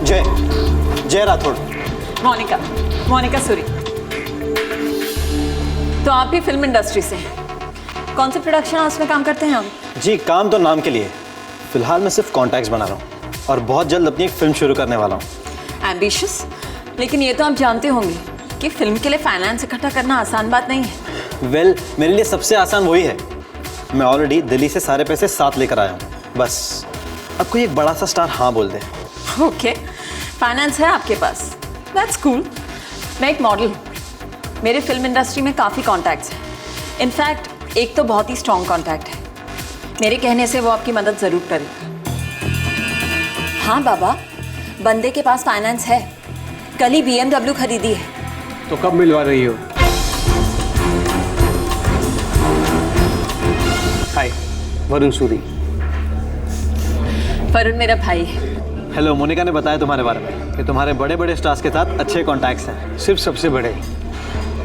जय जय राठौड़। मोनिका सूरी। तो आप भी फिल्म इंडस्ट्री से हैं? कौन से प्रोडक्शन हाउस में काम करते हैं आप? जी काम तो नाम के लिए, फिलहाल मैं सिर्फ कॉन्टैक्ट्स बना रहा हूँ और बहुत जल्द अपनी एक फिल्म शुरू करने वाला हूँ। एम्बिशियस, लेकिन ये तो आप जानते होंगे कि फिल्म के लिए फाइनेंस इकट्ठा करना आसान बात नहीं है। वेल, मेरे लिए सबसे आसान वही है। मैं ऑलरेडी दिल्ली से सारे पैसे साथ लेकर आया हूँ, बस अब कोई एक बड़ा सा स्टार हाँ बोल दे। ओके, फाइनेंस है आपके पास, दैट्स कूल। मैं एक मॉडल हूँ, मेरे फिल्म इंडस्ट्री में काफ़ी कॉन्टैक्ट्स हैं। इनफैक्ट एक तो बहुत ही स्ट्रॉन्ग कॉन्टैक्ट है, मेरे कहने से वो आपकी मदद ज़रूर करेगा। हाँ बाबा, बंदे के पास फाइनेंस है, कल ही BMW खरीदी है। तो कब मिलवा रही हो? हाय, वरुण सूरी। वरुण मेरा भाई है। हेलो, मोनिका ने बताया तुम्हारे बारे में कि तुम्हारे बड़े बड़े स्टार्स के साथ अच्छे कॉन्टैक्ट्स हैं। सिर्फ सबसे बड़े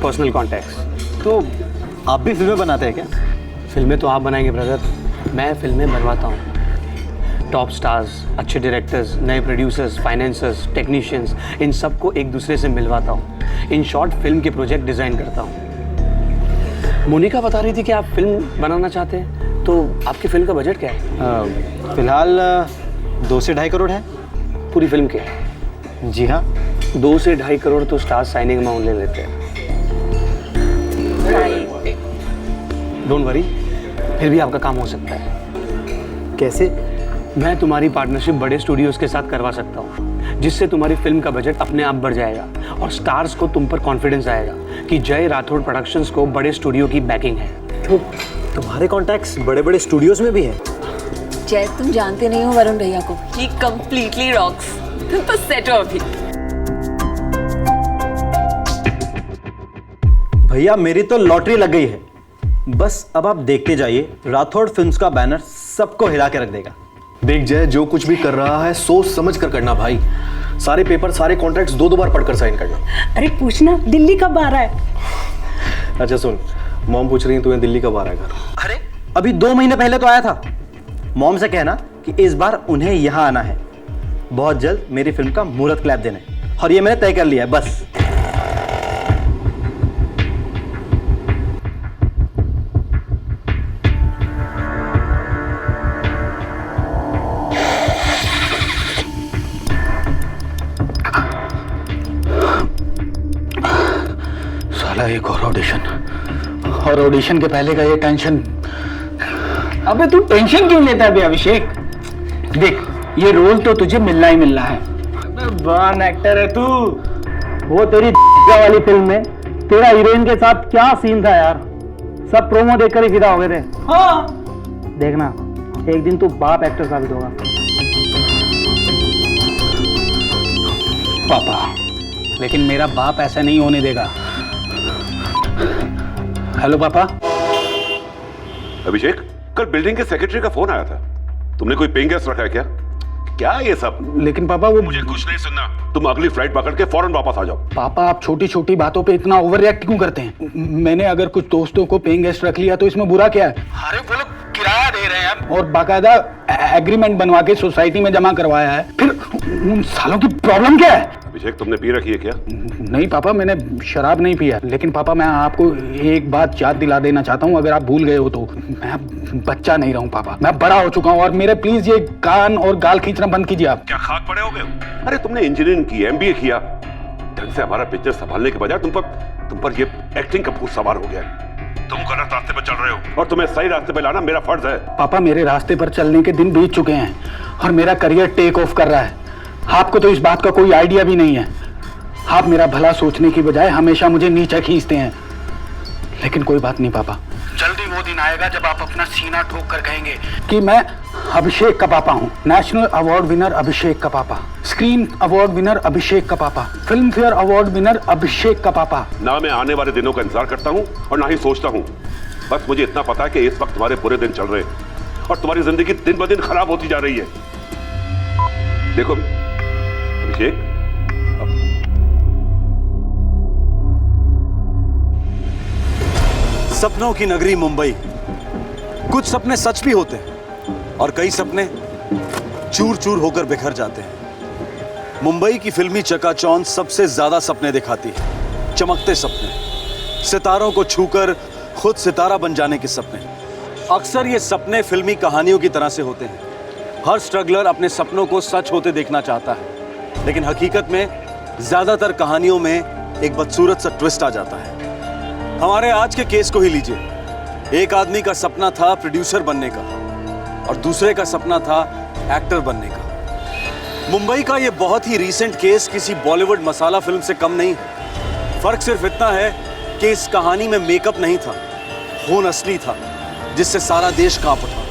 पर्सनल कॉन्टैक्ट्स। तो आप भी फिल्में बनाते हैं क्या? फिल्में तो आप बनाएंगे ब्रदर, मैं फिल्में बनवाता हूँ। टॉप स्टार्स, अच्छे डायरेक्टर्स, नए प्रोड्यूसर्स, फाइनेंसर्स, टेक्नीशियंस, इन सबको एक दूसरे से मिलवाता हूँ। इन शॉर्ट फिल्म के प्रोजेक्ट डिज़ाइन करता हूँ। मोनिका बता रही थी कि आप फिल्म बनाना चाहते हैं, तो आपकी फिल्म का बजट क्या है? फिलहाल 2 से 2.5 करोड़ है पूरी फिल्म के? जी हाँ। 2 से 2.5 करोड़ तो स्टार साइनिंग अमाउंट ले लेते हैं। डोंट वरी, फिर भी आपका काम हो सकता है। कैसे? मैं तुम्हारी पार्टनरशिप बड़े स्टूडियोज़ के साथ करवा सकता हूँ, जिससे तुम्हारी फिल्म का बजट अपने आप बढ़ जाएगा और स्टार्स को तुम पर कॉन्फिडेंस आएगा कि जय राठौड़ प्रोडक्शंस को बड़े स्टूडियो की बैकिंग है। तो तुम्हारे कॉन्टैक्ट्स बड़े बड़े स्टूडियोज में भी हैं? जय, तुम जानते नहीं हो वरुण भैया को, ही कंप्लीटली रॉक्स। तुम तो सेट हो अभी। भैया मेरी तो लॉटरी लग गई है, बस अब आप देखते जाइए, राठौड़ फिल्म्स का बैनर सबको हिला के रख देगा। देख जय, जो कुछ भी कर रहा है सोच समझ कर करना भाई। सारे पेपर, सारे कॉन्ट्रैक्ट्स 2 बार पढ़कर साइन करना। अरे पूछना दिल्ली कब आ रहा है? अच्छा सुन, मॉम पूछ रही है तुम्हें दिल्ली कब आ रहा है घर। अरे अभी 2 महीने पहले तो आया था। मॉम से कहना कि इस बार उन्हें यहाँ आना है, बहुत जल्द मेरी फिल्म का मुहूर्त क्लैप देना है, और ये मैंने तय कर लिया है बस। साला एक और ऑडिशन, और ऑडिशन के पहले का ये टेंशन। अबे तू टेंशन क्यों लेता है बे अभिषेक? देख, ये रोल तो तुझे मिलना ही मिलना है। बॉर्न एक्टर है तू। वो तेरी वाली फिल्म में तेरा हीरोइन के साथ क्या सीन था यार, सब प्रोमो देखकर ही फिदा हो गए थे। हाँ देखना, एक दिन तू बाप एक्टर साबित होगा। पापा, लेकिन मेरा बाप ऐसा नहीं होने देगा। हेलो पापा। अभिषेक, कल बिल्डिंग के सेक्रेटरी का फोन आया था, तुमने कोई पेइंग गेस्ट रखा है क्या? क्या ये सब? लेकिन पापा वो मुझे कुछ नहीं सुनना, तुम अगली फ्लाइट पकड़ के फौरन वापस आ जाओ। पापा, आप छोटी छोटी बातों पे इतना ओवर रिएक्ट क्यों करते हैं? मैंने अगर कुछ दोस्तों को पेइंग गेस्ट रख लिया तो इसमें बुरा क्या है? अरे वो लोग किराया दे रहे हैं और बाकायदा एग्रीमेंट बनवा के सोसाइटी में जमा करवाया है, फिर उन सालों की प्रॉब्लम क्या है? अभिषेक, तुमने पी रखी है क्या? नहीं पापा, मैंने शराब नहीं पिया, लेकिन पापा मैं आपको एक बात याद दिला देना चाहता हूँ, अगर आप भूल गए हो तो। मैं बच्चा नहीं रहा हूँ पापा, मैं बड़ा हो चुका हूँ, और मेरे प्लीज ये कान और गाल खींचना बंद कीजिए आप। क्या खाक पड़े हो गए? अरे तुमने इंजीनियरिंग की, MBA किया, ढंग से हमारा बिजनेस संभालने के बजाय तुम पर ये एक्टिंग का भूत सवार हो गया। तुम गलत रास्ते पर चल रहे हो और तुम्हें सही रास्ते पे लाना मेरा फर्ज है। पापा, मेरे रास्ते पर चलने के दिन बीत चुके हैं और मेरा करियर टेक ऑफ कर रहा है। आपको तो इस बात का कोई आइडिया भी नहीं है। आप मेरा भला सोचने की बजाय हमेशा मुझे नीचे खींचते हैं। लेकिन कोई बात नहीं पापा, जल्दी वो दिन आएगा जब आप अपना सीना ठोक कर कहेंगे कि मैं अभिषेक का पापा हूँ। नेशनल अवार्ड विनर अभिषेक का पापा, स्क्रीन अवार्ड विनर अभिषेक का पापा, फिल्म फेयर अवार्ड विनर अभिषेक का पापा। ना मैं आने वाले दिनों का इंतजार करता हूँ और ना ही सोचता हूँ। बस मुझे इतना पता है कि इस वक्त तुम्हारे बुरे दिन चल रहे हैं और तुम्हारी जिंदगी दिन ब दिन खराब होती जा रही है। देखो अभिषेक, सपनों की नगरी मुंबई, कुछ सपने सच भी होते हैं और कई सपने चूर चूर होकर बिखर जाते हैं। मुंबई की फिल्मी चकाचौंध सबसे ज्यादा सपने दिखाती है, चमकते सपने, सितारों को छूकर खुद सितारा बन जाने के सपने। अक्सर ये सपने फिल्मी कहानियों की तरह से होते हैं। हर स्ट्रगलर अपने सपनों को सच होते देखना चाहता है, लेकिन हकीकत में ज्यादातर कहानियों में एक बदसूरत सा ट्विस्ट आ जाता है। हमारे आज के केस को ही लीजिए। एक आदमी का सपना था प्रोड्यूसर बनने का और दूसरे का सपना था एक्टर बनने का। मुंबई का ये बहुत ही रीसेंट केस किसी बॉलीवुड मसाला फिल्म से कम नहीं है। फर्क सिर्फ इतना है कि इस कहानी में मेकअप नहीं था, खून असली था, जिससे सारा देश कांप उठा।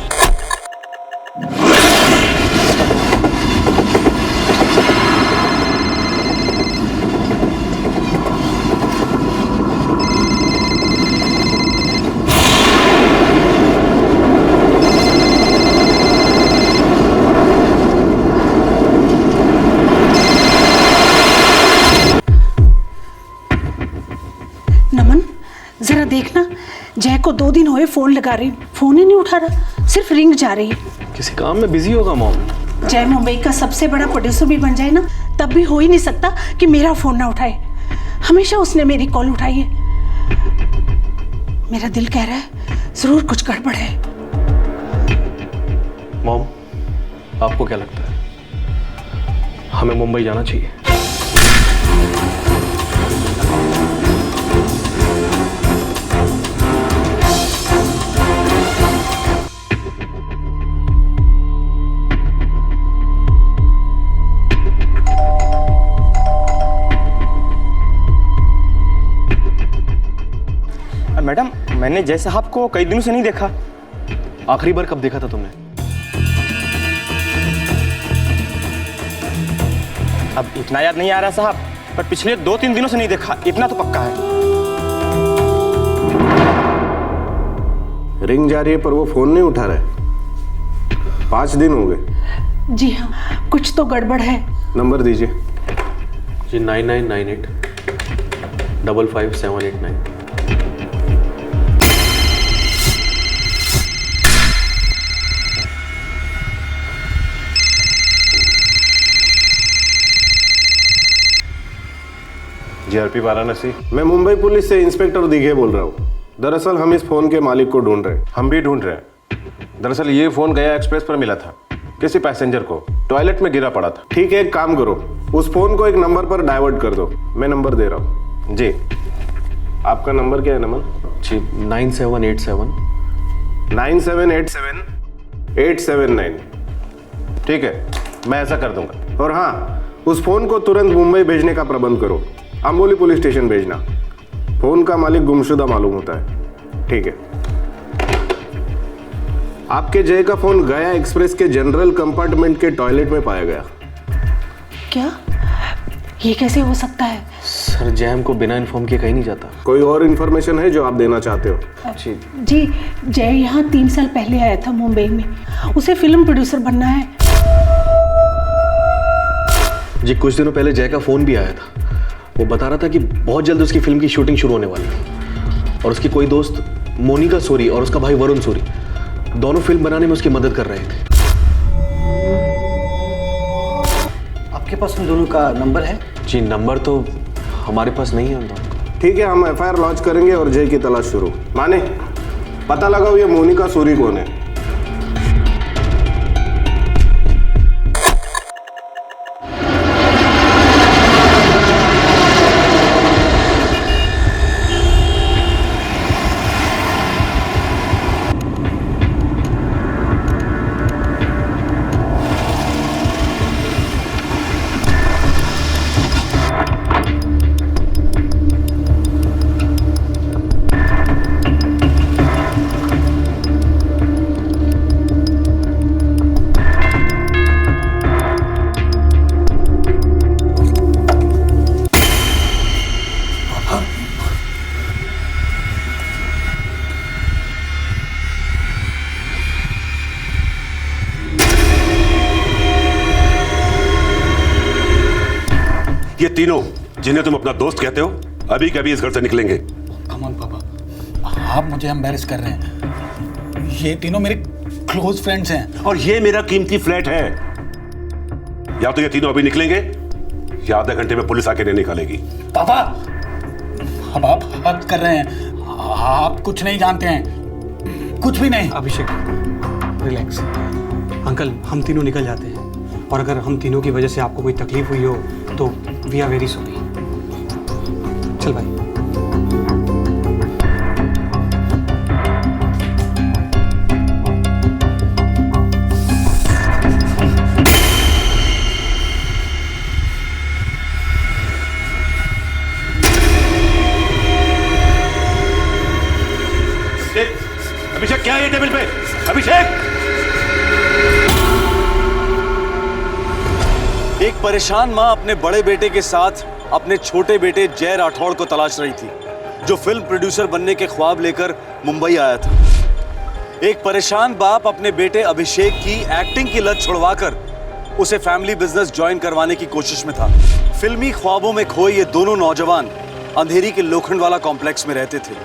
नमन, जरा देखना, जय को 2 दिन हुए फोन लगा रही, फोन ही नहीं उठा रहा, सिर्फ रिंग जा रही है। किसी काम में बिजी होगा मॉम। जय मुंबई का सबसे बड़ा प्रोड्यूसर भी बन जाए ना, तब भी हो ही नहीं सकता कि मेरा फोन ना उठाए। हमेशा उसने मेरी कॉल उठाई है। मेरा दिल कह रहा है जरूर कुछ गड़बड़ है। मॉम, आपको क्या लगता है हमें मुंबई जाना चाहिए? मैडम, मैंने जय साहब को कई दिनों से नहीं देखा। आखिरी बार कब देखा था तुमने? अब इतना याद नहीं आ रहा साहब, पर पिछले 2-3 दिनों से नहीं देखा, इतना तो पक्का है। रिंग जा रही है पर वो फोन नहीं उठा रहे। 5 दिन हो गए। जी हाँ, कुछ तो गड़बड़ है। नंबर दीजिए जी। 9998 55789। जीआरपी वाराणसी। मैं मुंबई पुलिस से इंस्पेक्टर दीघे बोल रहा हूँ। दरअसल हम इस फोन के मालिक को ढूंढ रहे हैं। हम भी ढूंढ रहे हैं। दरअसल ये फोन गया एक्सप्रेस पर मिला था, किसी पैसेंजर को, टॉयलेट में गिरा पड़ा था। ठीक है, एक काम करो, उस फोन को एक नंबर पर डाइवर्ट कर दो। मैं नंबर दे रहा हूँ। जी। आपका नंबर क्या है नमन? जी 9787 9787 879। ठीक है, मैं ऐसा कर दूंगा। और हाँ, उस फोन को तुरंत मुंबई भेजने का प्रबंध करो। अम्बोली पुलिस स्टेशन भेजना। फोन का मालिक गुमशुदा मालूम होता है। ठीक है। आपके जय का फोन गया एक्सप्रेस के जनरल कंपार्टमेंट के टॉयलेट में पाया गया। क्या? ये कैसे हो सकता है? सर, जय हमको बिना इन्फॉर्म किए कहीं नहीं जाता। कोई और इन्फॉर्मेशन है जो आप देना चाहते हो? जी, जय यहाँ 3 साल पहले आया था मुंबई में। उसे फिल्म प्रोड्यूसर बनना है। जी, कुछ दिनों पहले जय का फोन भी आया था। वो बता रहा था कि बहुत जल्द उसकी फिल्म की शूटिंग शुरू होने वाली है और उसकी कोई दोस्त मोनिका सूरी और उसका भाई वरुण सूरी दोनों फिल्म बनाने में उसकी मदद कर रहे थे। आपके पास उन दोनों का नंबर है? जी, नंबर तो हमारे पास नहीं है उन दोनों का। ठीक है, हम एफआईआर लॉन्च करेंगे और जय की तलाश शुरू। माने पता लगाओ ये मोनिका सूरी कौन है। ये तीनों जिन्हें तुम अपना दोस्त कहते हो अभी के अभी इस घर से निकलेंगे। कम ऑन पापा, आप मुझे एम्बैरेस कर रहे हैं। ये तीनों मेरे क्लोज फ्रेंड्स हैं और ये मेरा कीमती फ्लैट है। या तो ये तीनों अभी निकलेंगे ये आधे घंटे में पुलिस आके नहीं निकालेगी। पापा, अब आप हद कर रहे हैं। आप कुछ नहीं जानते हैं, कुछ भी नहीं। अभिषेक रिलैक्स। अंकल हम तीनों निकल जाते हैं, और अगर हम तीनों की वजह से आपको कोई तकलीफ हुई हो तो वी आर वेरी सॉरी। चल भाई। अभिषेक क्या है ये टेबल पे? अभिषेक! एक परेशान मां अपने बड़े बेटे के साथ अपने छोटे बेटे जय राठौड़ को तलाश रही थी, जो फिल्म प्रोड्यूसर बनने के ख्वाब लेकर मुंबई आया था। एक परेशान बाप अपने बेटे अभिषेक की एक्टिंग की लत छुड़वाकर उसे फैमिली बिजनेस ज्वाइन करवाने की कोशिश में था। फिल्मी ख्वाबों में खोए ये दोनों नौजवान अंधेरी के लोखंडवाला कॉम्प्लेक्स में रहते थे,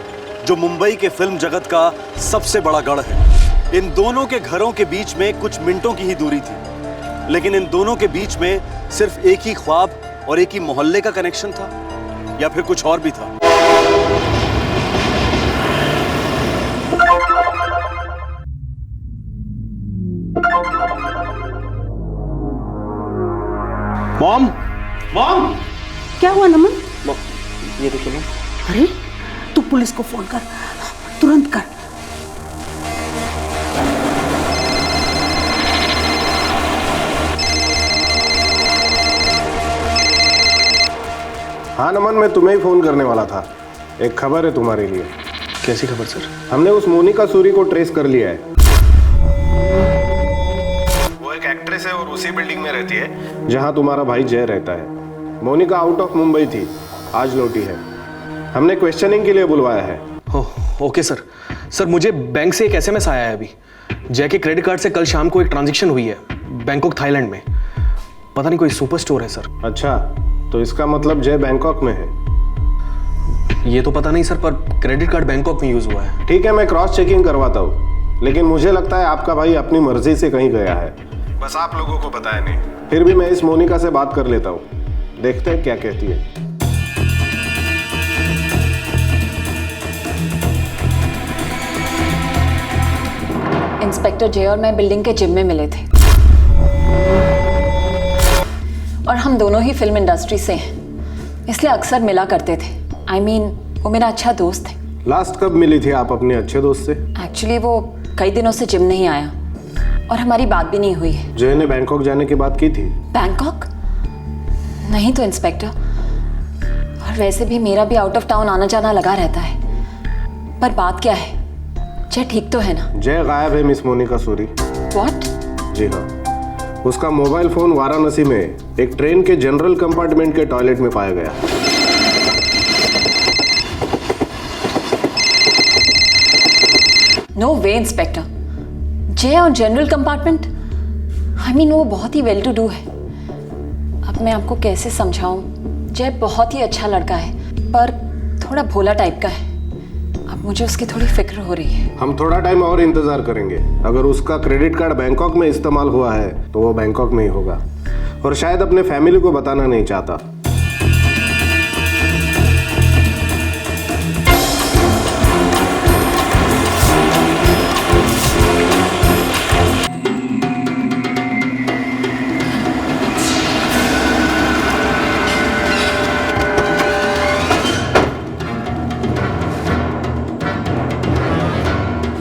जो मुंबई के फिल्म जगत का सबसे बड़ा गढ़ है। इन दोनों के घरों के बीच में कुछ मिनटों की ही दूरी थी, लेकिन इन दोनों के बीच में सिर्फ एक ही ख्वाब और एक ही मोहल्ले का कनेक्शन था, या फिर कुछ और भी था। Mom, mom! क्या हुआ नमन? ये देखिए मॉम। अरे तू पुलिस को फोन कर, तुरंत कर। हाँ नमन, मैं तुम्हें ही फोन करने वाला था। एक खबर है तुम्हारे लिए। कैसी खबर सर? हमने उस मोनिका सूरी को ट्रेस कर लिया है। वो एक एक्ट्रेस है और उसी बिल्डिंग में रहती है जहां तुम्हारा भाई जय रहता है। मोनिका आउट ऑफ मुंबई थी, आज लौटी है। हमने क्वेश्चनिंग के लिए बुलवाया है। Okay sir. सर मुझे बैंक से एक एसएमएस आया है अभी। जय के क्रेडिट कार्ड से कल शाम को एक ट्रांजैक्शन हुई है बैंकॉक थाईलैंड में। पता नहीं कोई सुपर स्टोर है सर। अच्छा, तो इसका मतलब जय बैंकॉक में है। ये तो पता नहीं सर, पर क्रेडिट कार्ड बैंकॉक में यूज हुआ है। ठीक है, मैं क्रॉस चेकिंग करवाता हूँ, लेकिन मुझे लगता है आपका भाई अपनी मर्जी से कहीं गया है, बस आप लोगों को बताया नहीं। फिर भी मैं इस मोनिका से बात कर लेता हूँ, देखते हैं क्या कहती है। इंस्पेक्टर जय और मैं बिल्डिंग के जिम में मिले थे, और हम दोनों ही फिल्म इंडस्ट्री से हैं, इसलिए अक्सर मिला करते थे। I mean, वो मेरा अच्छा दोस्त है। लास्ट कब मिली थी आप अपने अच्छे दोस्त से? एक्चुअली वो कई दिनों से जिम नहीं आया और हमारी बात भी नहीं हुई है। जय ने बैंकॉक जाने की बात की थी? बैंकॉक? नहीं तो इंस्पेक्टर, और वैसे भी मेरा भी आउट ऑफ टाउन आना जाना लगा रहता है। पर बात क्या है, जय ठीक तो है ना? जय गायब है मिस मोनिका सूरी। व्हाट? जी हाँ, उसका मोबाइल फोन वाराणसी में एक ट्रेन के जनरल कंपार्टमेंट के टॉयलेट में पाया गया। नो वे इंस्पेक्टर, जय और जनरल कंपार्टमेंट, आई मीन वो बहुत ही वेल टू डू है। अब मैं आपको कैसे समझाऊं, जय बहुत ही अच्छा लड़का है, पर थोड़ा भोला टाइप का है। अब मुझे उसकी थोड़ी फिक्र हो रही है। हम थोड़ा टाइम और इंतजार करेंगे। अगर उसका क्रेडिट कार्ड बैंकॉक में इस्तेमाल हुआ है तो वो बैंकॉक में ही होगा, और शायद अपने फैमिली को बताना नहीं चाहता।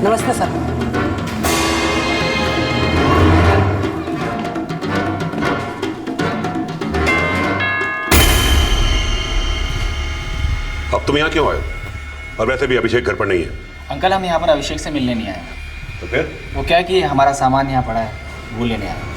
नमस्ते सर। अब तुम यहाँ क्यों आए? और वैसे भी अभिषेक घर पर नहीं है। अंकल हम यहाँ पर अभिषेक से मिलने नहीं आए। तो फिर? वो क्या है कि हमारा सामान यहाँ पड़ा है, वो लेने आए।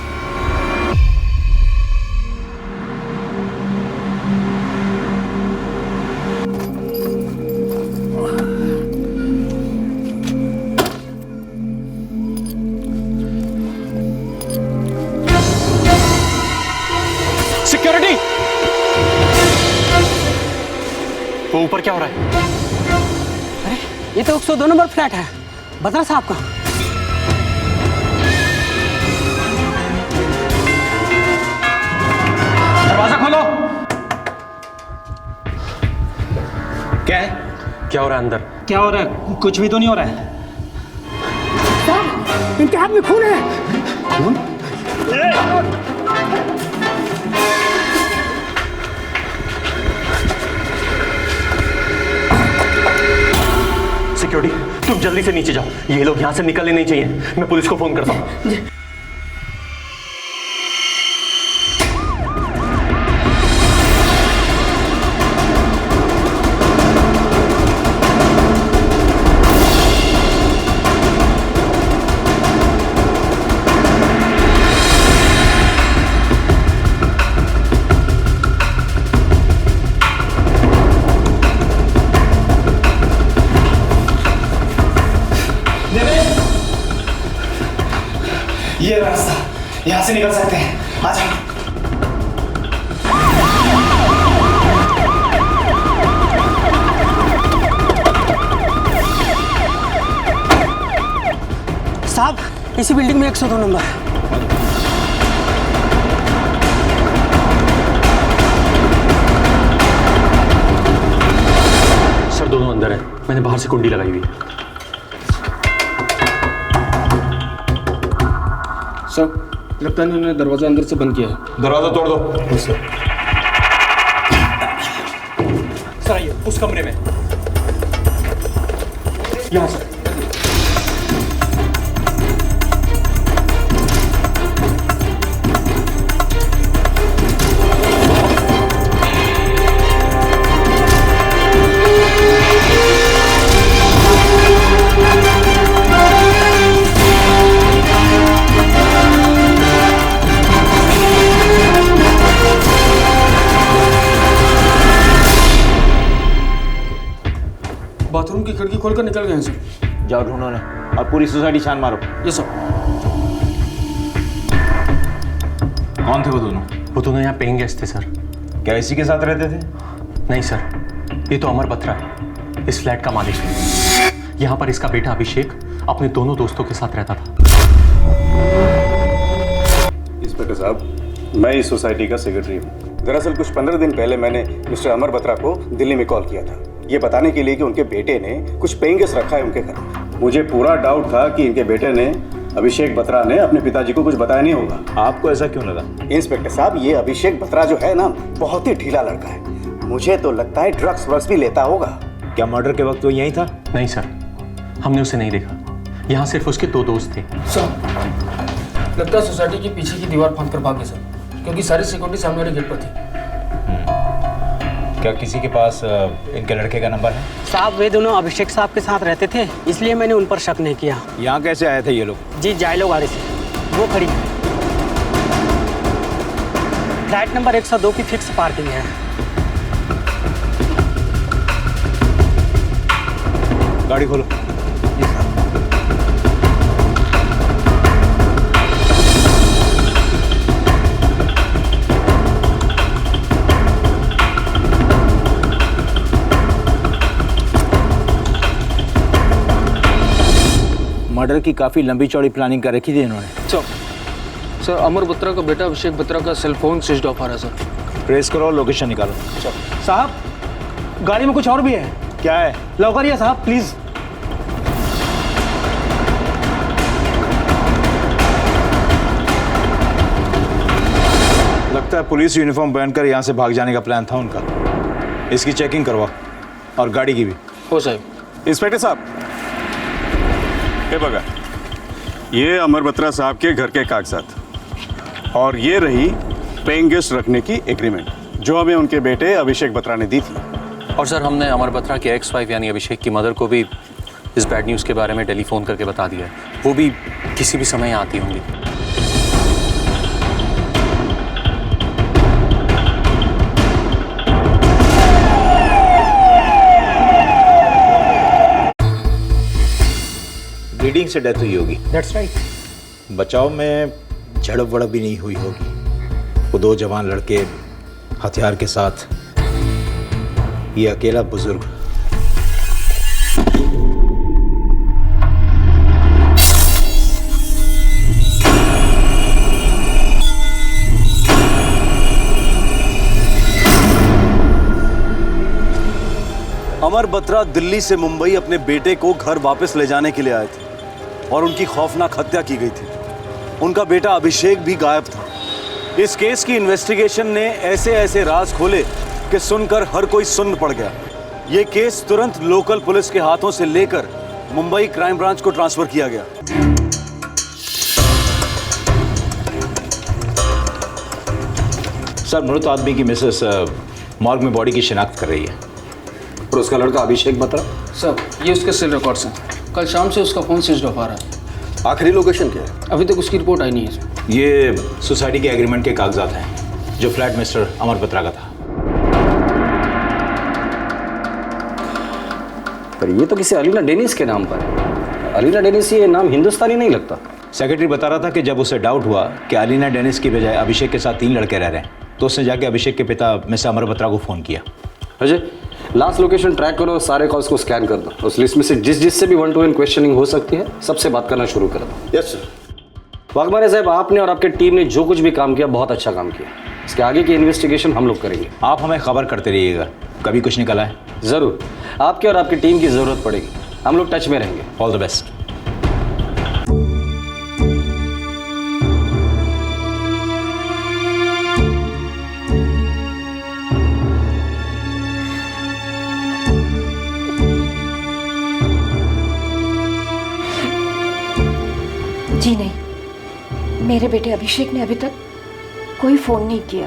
सिक्योरिटी! वो ऊपर क्या हो रहा है? अरे ये तो 102 नंबर फ्लैट है, बदर साहब का। दरवाजा खोलो। क्या है? क्या हो रहा है अंदर? क्या हो रहा है? कुछ भी तो नहीं हो रहा है। इनके हाथ में खून है। खून? सिक्योरिटी, तुम जल्दी से नीचे जाओ। ये लोग यहाँ से निकलने नहीं चाहिए। मैं पुलिस को फोन करता हूँ। ये रास्ता, यहाँ से निकल सकते हैं। आ जाओ। साहब, इसी बिल्डिंग में 102 नंबर। सर, दोनों अंदर है। मैंने बाहर से कुंडी लगाई हुई है। सर, लगता है उन्होंने दरवाजा अंदर से बंद किया है। दरवाजा तोड़ दो। सर आइए, उस कमरे में। यहाँ सर। बाथरूम की खिड़की खोलकर निकल गए हैं सर। जाओ ढूंढो ना और पूरी सोसाइटी छान मारो। ये सर। कौन थे वो दोनों? वो दोनों यहाँ पेइंग गेस्ट थे सर। क्या इसी के साथ रहते थे? नहीं सर, ये तो अमर बत्रा है, इस फ्लैट का मालिक है। यहाँ पर इसका बेटा अभिषेक अपने दोनों दोस्तों के साथ रहता था। इंस्पेक्टर साहब, मैं इस सोसाइटी का सेक्रेटरी हूँ। दरअसल कुछ 15 दिन पहले मैंने मिस्टर अमर बत्रा को दिल्ली में कॉल किया था, ये बताने के लिए कि उनके बेटे ने कुछ पेइंग गेस्ट रखा है उनके घर। मुझे पूरा डाउट था कि इनके बेटे ने, अभिषेक बत्रा ने, अपने पिताजी को कुछ बताया नहीं होगा। आपको ऐसा क्यों लगा? इंस्पेक्टर साहब, ये अभिषेक बत्रा जो है ना, बहुत ही ढीला लड़का है। मुझे तो लगता है ड्रग्स व्रग्स भी लेता होगा। क्या मर्डर के वक्त वो यहीं था? नहीं सर, हमने उसे नहीं देखा। यहाँ सिर्फ उसके 2 दोस्त थे। सर, लगता है सोसाइटी के पीछे की दीवार फांद कर भाग गए सर, क्योंकि सारी सिक्योरिटी सामने वाले गेट पर थी। क्या किसी के पास इनके लड़के का नंबर है? साहब, वे दोनों अभिषेक साहब के साथ रहते थे, इसलिए मैंने उन पर शक नहीं किया। यहाँ कैसे आए थे ये लोग? जी, जायलो गाड़ी से। वो खड़ी है। फ्लैट नंबर 102 की फिक्स पार्किंग है। गाड़ी खोलो। मर्डर की काफी लंबी चौड़ी प्लानिंग कर रखी थी इन्होंने। सर, अमर बत्रा का बेटा अभिषेक बत्रा का सेल फोन स्विच ऑफ आ रहा है सर। ट्रेस करो, लोकेशन निकालो। साहब, गाड़ी में कुछ और भी है। क्या है? लौकरिए साहब, प्लीज। लगता है पुलिस यूनिफॉर्म पहनकर यहाँ से भाग जाने का प्लान था उनका। इसकी चेकिंग करवा और गाड़ी की भी। हो साहब। इंस्पेक्टर साहब, ये बघा, ये अमर बत्रा साहब के घर के कागजात और ये रही पेइंग गेस्ट रखने की एग्रीमेंट जो हमें उनके बेटे अभिषेक बत्रा ने दी थी। और सर, हमने अमर बत्रा के एक्स वाइफ यानी अभिषेक की मदर को भी इस बैड न्यूज़ के बारे में टेलीफोन करके बता दिया है। वो भी किसी भी समय आती होंगी। ब्लीडिंग से डेथ हुई होगी। That's right. बचाव में झड़प वड़प भी नहीं हुई होगी। वो 2 जवान लड़के हथियार के साथ, ये अकेला बुजुर्ग। अमर बत्रा दिल्ली से मुंबई अपने बेटे को घर वापस ले जाने के लिए आए थे और उनकी खौफनाक हत्या की गई थी। उनका बेटा अभिषेक भी गायब था। इस केस की इन्वेस्टिगेशन ने ऐसे ऐसे राज खोले कि सुनकर हर कोई सुन्न पड़ गया। ये केस तुरंत लोकल पुलिस के हाथों से लेकर मुंबई क्राइम ब्रांच को ट्रांसफर किया गया। सर, मृत आदमी की मिसेस मॉर्ग में बॉडी की शिनाख्त कर रही है। और उसका लड़का अभिषेक बत्रा? सर, ये उसके सेल रिकॉर्ड्स हैं। कल शाम से उसका फ़ोन स्विच ऑफ आ रहा है। आखिरी लोकेशन क्या है? अभी तक उसकी रिपोर्ट आई नहीं है। ये सोसाइटी के एग्रीमेंट के कागजात हैं जो फ्लैट मिस्टर अमर बत्रा का था। पर ये तो किसी अलीना डेनिस के नाम पर है। अलीना डेनिस ये नाम हिंदुस्तानी नहीं लगता। सेक्रेटरी बता रहा था कि जब उसे डाउट हुआ कि अलीना डेनिस की बजाय अभिषेक के साथ 3 लड़के रह रहे हैं, तो उसने जाके अभिषेक के पिता मिस्टर अमर बत्रा को फ़ोन किया। अजय, लास्ट लोकेशन ट्रैक करो और सारे कॉल्स को स्कैन कर दो। उस लिस्ट में से जिससे भी 1-to-1 क्वेश्चनिंग हो सकती है सबसे बात करना शुरू कर दो। Yes sir. वाघमारे साहब, आपने और आपके टीम ने जो कुछ भी काम किया बहुत अच्छा काम किया। इसके आगे की इन्वेस्टिगेशन हम लोग करेंगे। आप हमें खबर करते रहिएगा, कभी कुछ निकल आए। ज़रूर, आपके और आपकी टीम की ज़रूरत पड़ेगी। हम लोग टच में रहेंगे। All the best. जी नहीं, मेरे बेटे अभिषेक ने अभी तक कोई फोन नहीं किया।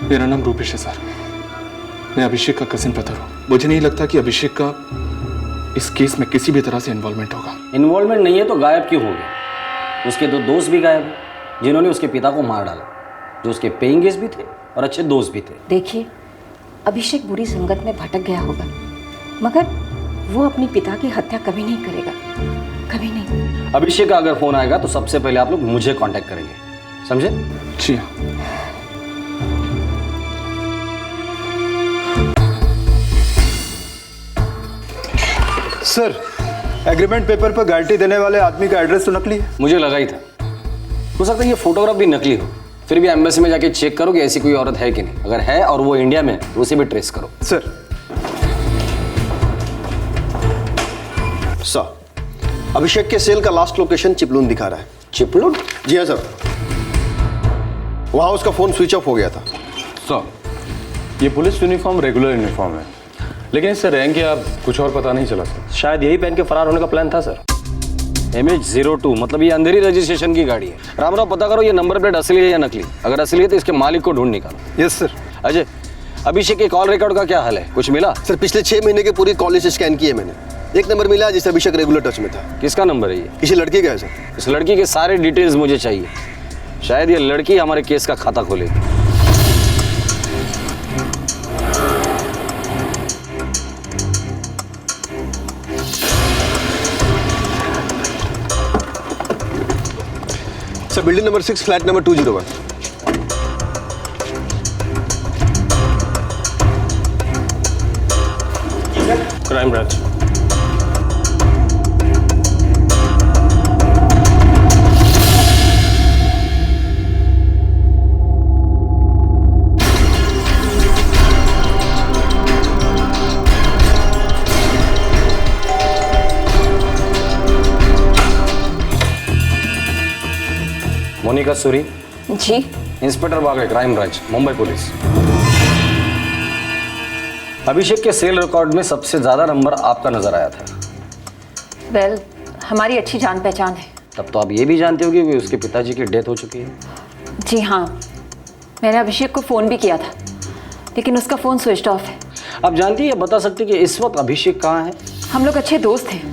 मेरा नाम रूपेश है सर। मैं अभिषेक का कजिन ब्रदर हूँ। मुझे नहीं लगता कि अभिषेक का इस केस में किसी भी तरह से इन्वॉल्वमेंट होगा। इन्वॉल्वमेंट नहीं है तो गायब क्यों हो गया? उसके 2 दोस्त भी गायब हैं जिन्होंने उसके पिता को मार डाला, जो उसके पेइंग गेस्ट भी थे और अच्छे दोस्त भी थे। देखिए, अभिषेक बुरी संगत में भटक गया होगा, मगर वो अपने पिता की हत्या कभी नहीं करेगा, कभी नहीं। अभिषेक का अगर फोन आएगा तो सबसे पहले आप लोग मुझे कांटेक्ट करेंगे, समझे? जी हाँ। सर, एग्रीमेंट पेपर पर गारंटी देने वाले आदमी का एड्रेस तो नकली है। मुझे लगा ही था। हो सकता है ये फोटोग्राफ भी नकली हो। फिर भी एम्बेसी में जाके चेक करो कि ऐसी कोई औरत है कि नहीं। अगर है और वो इंडिया में तो उसे भी ट्रेस करो। सर, अभिषेक के सेल का लास्ट लोकेशन चिपलून दिखा रहा है। चिपलून? जी हाँ सर, वहां उसका फोन स्विच ऑफ हो गया था। सर, ये पुलिस यूनिफॉर्म रेगुलर यूनिफॉर्म है, लेकिन इससे रैंक या कुछ और पता नहीं चला सर। शायद यही पहन के फरार होने का प्लान था सर। MH02 मतलब ये अंधेरी रजिस्ट्रेशन की गाड़ी है। रामराव, पता करो ये नंबर प्लेट असली है या नकली। अगर असली है तो इसके मालिक को ढूंढ निकालो। Yes sir. अजय, अभिषेक के कॉल रिकॉर्ड का क्या हाल है? कुछ मिला? सर, पिछले 6 महीने के पूरी कॉल लिस्ट स्कैन की है मैंने। एक नंबर मिला जिससे अभिषेक रेगुलर टच में था। किसका नंबर है ये? किसी लड़की का है सर। इस लड़की के सारे डिटेल्स मुझे चाहिए। शायद ये लड़की हमारे केस का खाता खोलेगी। Sir, building number 6, flat number 201। Crime branch. Monika Suri? जी। Inspector Bagde, crime branch, Mumbai police. Abhishek के सेल रिकॉर्ड में सबसे ज्यादा नंबर आपका नजर आया था। वेल, हमारी अच्छी जान पहचान है। तब तो आप ये भी जानते होंगे कि उसके पिताजी की डेथ हो चुकी है। जी हाँ, मैंने अभिषेक को फ़ोन भी किया था, लेकिन उसका फ़ोन स्विच ऑफ है। आप जानती है, बता सकती कि इस वक्त अभिषेक कहाँ है? हम लोग अच्छे दोस्त हैं,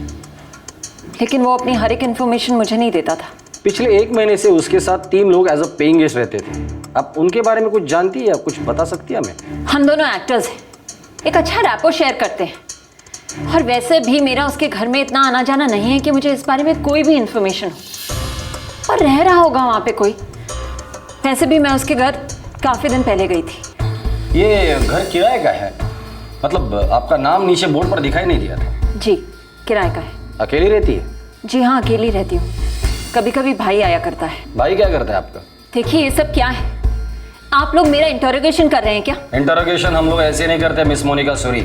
लेकिन वो अपनी हर एक इन्फॉर्मेशन मुझे नहीं देता था। पिछले 1 महीने से उसके साथ 3 लोग एज अ पेइंग गेस्ट रहते थे। आप उनके बारे में कुछ जानती है या कुछ बता सकती है हमें? हम दोनों एक्टर्स हैं, एक अच्छा रैपो शेयर करते हैं, और वैसे भी मेरा उसके घर में इतना आना जाना नहीं है कि मुझे इस बारे में कोई भी इन्फॉर्मेशन हो। और रह रहा होगा वहाँ पे कोई। वैसे भी मैं उसके घर काफ़ी दिन पहले गई थी। ये घर किराए का है? मतलब आपका नाम नीचे बोर्ड पर दिखाई नहीं दिया था? जी, किराए का है। अकेली रहती है? जी हाँ, अकेली रहती हूँ। कभी कभी भाई आया करता है। भाई क्या करता है आपका? देखिए, ये सब क्या है? आप लोग मेरा इंटरोगेशन कर रहे हैं क्या? इंटरोगेशन हम लोग ऐसे नहीं करते मिस मोनिका सूरी।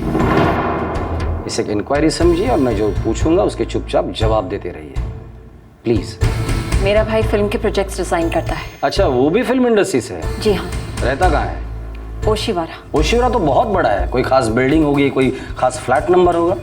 इसे एक इंक्वायरी समझिए और मैं जो पूछूंगा उसके चुपचाप जवाब देते रहिए प्लीज। मेरा भाई फिल्म के प्रोजेक्ट्स डिजाइन करता है। अच्छा, वो भी फिल्म इंडस्ट्री से है? जी हाँ। रहता कहाँ है? ओशिवारा। ओशिवारा तो बहुत बड़ा है, कोई खास बिल्डिंग होगी, कोई खास फ्लैट नंबर होगा?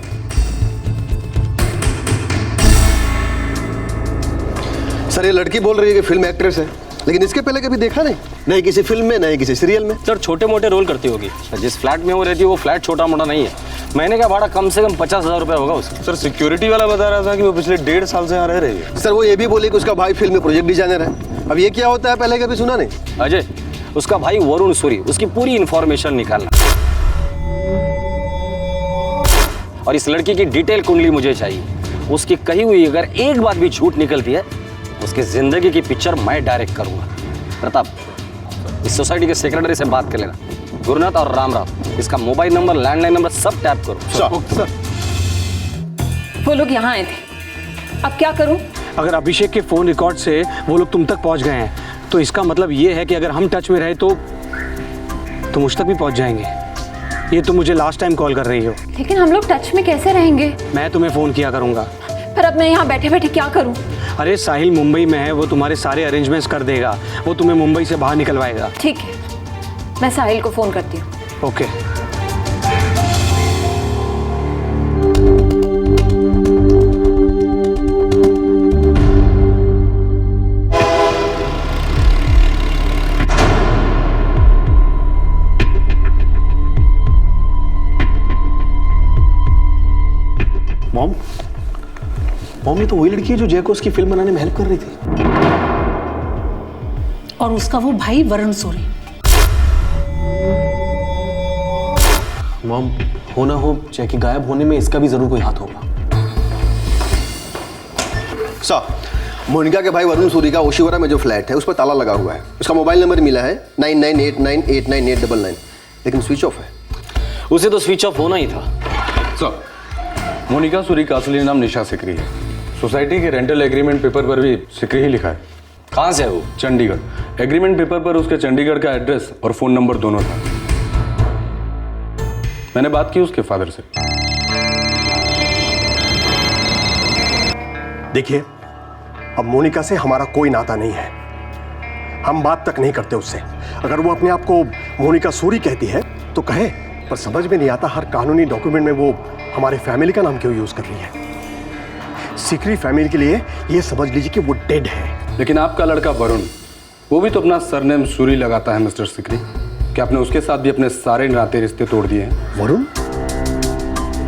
सर ये लड़की बोल रही है कि फिल्म एक्ट्रेस है, लेकिन इसके पहले कभी देखा नहीं किसी फिल्म में, नहीं किसी सीरियल में। सर छोटे मोटे रोल करती होगी। जिस फ्लैट में वो रहती है वो फ्लैट छोटा मोटा नहीं है। महीने का भाड़ा कम से कम 50,000 रुपये होगा उसका। सर सिक्योरिटी वाला बता रहा था कि वो पिछले 1.5 साल से यहाँ रह रही है। सर वो ये भी बोले कि उसका भाई फिल्म में प्रोजेक्ट डिजाइनर है। अब ये क्या होता है पहले कभी सुना नहीं। अजय, उसका भाई वरुण सूरी, उसकी पूरी इंफॉर्मेशन निकालना और इस लड़की की डिटेल कुंडली मुझे चाहिए। उसकी कही हुई अगर एक बात भी झूठ निकलती है उसकी जिंदगी की पिक्चर मैं डायरेक्ट करूंगा। प्रताप, इस सोसाइटी के सेक्रेटरी से बात कर लेना, गुरुनाथ और रामराव, इसका मोबाइल नंबर, लैंडलाइन नंबर सब टैप करो। सर वो लोग यहाँ आए थे, अब क्या करूं? अगर अभिषेक के फोन रिकॉर्ड से वो लोग तुम तक पहुंच गए हैं तो इसका मतलब ये है कि अगर हम टच में रहे तो मुझ तक भी पहुंच जाएंगे। ये तुम मुझे लास्ट टाइम कॉल कर रही हो। लेकिन हम लोग टच में कैसे रहेंगे? मैं तुम्हें फोन किया करूंगा। पर अब मैं यहाँ बैठे बैठे क्या करूं? अरे साहिल मुंबई में है, वो तुम्हारे सारे अरेंजमेंट्स कर देगा, वो तुम्हें मुंबई से बाहर निकलवाएगा। ठीक है, मैं साहिल को फोन करती हूँ। ओके। मॉम ये तो वही लड़की है जो जय को उसकी फिल्म बनाने में हेल्प कर रही थी। और उसका वो भाई वरुण सूरी। मॉम, हो ना हो जय के गायब होने में इसका भी जरूर कोई हाथ होगा। सर मोनिका के भाई वरुण सूरी का ओशिवारा में जो फ्लैट है उस पर ताला लगा हुआ है। उसका मोबाइल नंबर मिला है 9989899899, लेकिन स्विच ऑफ है। उसे तो स्विच ऑफ होना ही था। सर, मोनिका सूरी का असली नाम निशा सिकरी है। सोसाइटी के रेंटल एग्रीमेंट पेपर पर भी सिकरी ही लिखा है। कहाँ से है वो? चंडीगढ़। एग्रीमेंट पेपर पर उसके चंडीगढ़ का एड्रेस और फोन नंबर दोनों था। मैंने बात की उसके फादर से। देखिए, अब मोनिका से हमारा कोई नाता नहीं है, हम बात तक नहीं करते उससे। अगर वो अपने आप को मोनिका सूरी कहती है तो कहे, पर समझ में नहीं आता हर कानूनी डॉक्यूमेंट में वो हमारे फैमिली का नाम क्यों यूज कर रही है। सिकरी फैमिली के लिए ये समझ लीजिए कि वो डेड है। लेकिन आपका लड़का वरुण, वो भी तो अपना सरनेम सूरी लगाता है मिस्टर सिकरी। क्या आपने उसके साथ भी अपने सारे नाते रिश्ते तोड़ दिए हैं? वरुण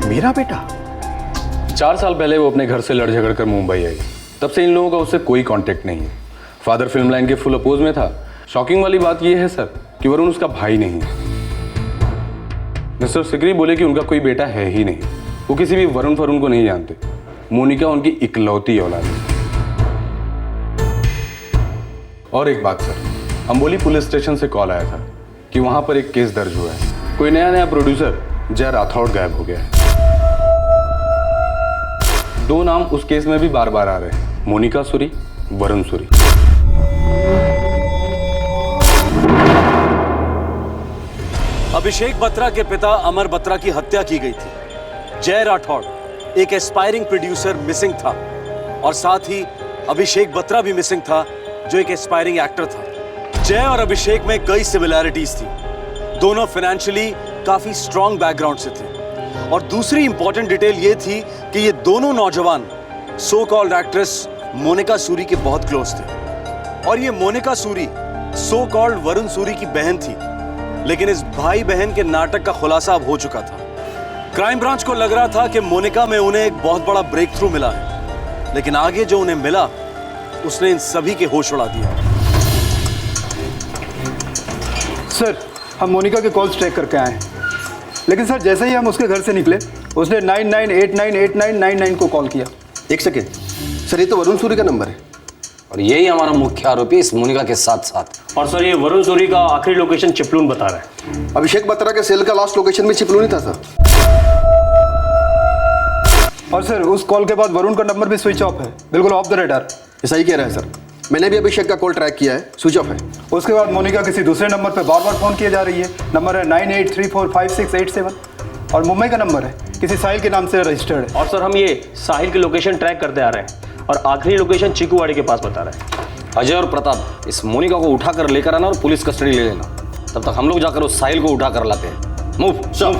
मेरा बेटा? 4 साल पहले वो अपने घर से लड़ झगड़ कर मुंबई आई। तब से इन लोगों का उससे कोई कांटेक्ट नहीं है। फादर फिल्म लाइन के फुल अपोज में था। शॉकिंग वाली बात यह है सर कि वरुण उसका भाई नहीं है। मिस्टर सिकरी बोले कि उनका कोई बेटा है ही नहीं। वो किसी भी वरुण फरुण को नहीं जानते। मोनिका उनकी इकलौती औलाद है। और एक बात सर, अंबोली पुलिस स्टेशन से कॉल आया था कि वहां पर एक केस दर्ज हुआ है। कोई नया प्रोड्यूसर जय राठौड़ गायब हो गया है। 2 नाम उस केस में भी बार बार आ रहे हैं, मोनिका सूरी, वरुण सूरी। अभिषेक बत्रा के पिता अमर बत्रा की हत्या की गई थी। जय राठौड़ एक एस्पायरिंग प्रोड्यूसर मिसिंग था और साथ ही अभिषेक बत्रा भी मिसिंग था जो एक एस्पायरिंग एक्टर था। जय और अभिषेक में कई सिमिलैरिटीज थी। दोनों फाइनेंशियली काफी स्ट्रॉन्ग बैकग्राउंड से थे। और दूसरी इंपॉर्टेंट डिटेल ये थी कि ये दोनों नौजवान so called actress Monica Suri के बहुत क्लोज थे। और ये Monica Suri so called Varun Suri की बहन थी। लेकिन इस भाई बहन के नाटक का खुलासा अब हो चुका था। क्राइम ब्रांच को लग रहा था कि मोनिका में उन्हें एक बहुत बड़ा ब्रेक थ्रू मिला है, लेकिन आगे जो उन्हें मिला उसने इन सभी के होश उड़ा दिया। सर, हम मोनिका के कॉल्स ट्रैक करके आए हैं, लेकिन सर जैसे ही हम उसके घर से निकले उसने 99898999 को कॉल किया। एक सेकेंड सर, ये तो वरुण सूरी का नंबर है और यही हमारा मुख्य आरोपी इस मोनिका के साथ साथ। और सर ये वरुण सूरी का आखिरी लोकेशन चिपलून बता रहा है। अभिषेक बत्रा के सेल का लास्ट लोकेशन भी चिपलून ही था सर। और सर उस कॉल के बाद वरुण का नंबर भी स्विच ऑफ है, बिल्कुल ऑफ द रडार। ऐसा ही कह रहा है सर। मैंने भी अभिषेक का कॉल ट्रैक किया है, स्विच ऑफ है। उसके बाद मोनिका किसी दूसरे नंबर पर बार बार फ़ोन किए जा रही है। नंबर है 98345687 और मुंबई का नंबर है, किसी साहिल के नाम से रजिस्टर्ड है। और सर हम ये साहिल की लोकेशन ट्रैक करते आ रहे हैं और आखिरी लोकेशन चीकूवाड़ी के पास बता रहे हैं। अजय और प्रताप, इस मोनिका को उठाकर लेकर आना और पुलिस कस्टडी ले लेना। तब तक हम लोग जाकर उस साहिल को उठा कर लाते हैं। Move sir.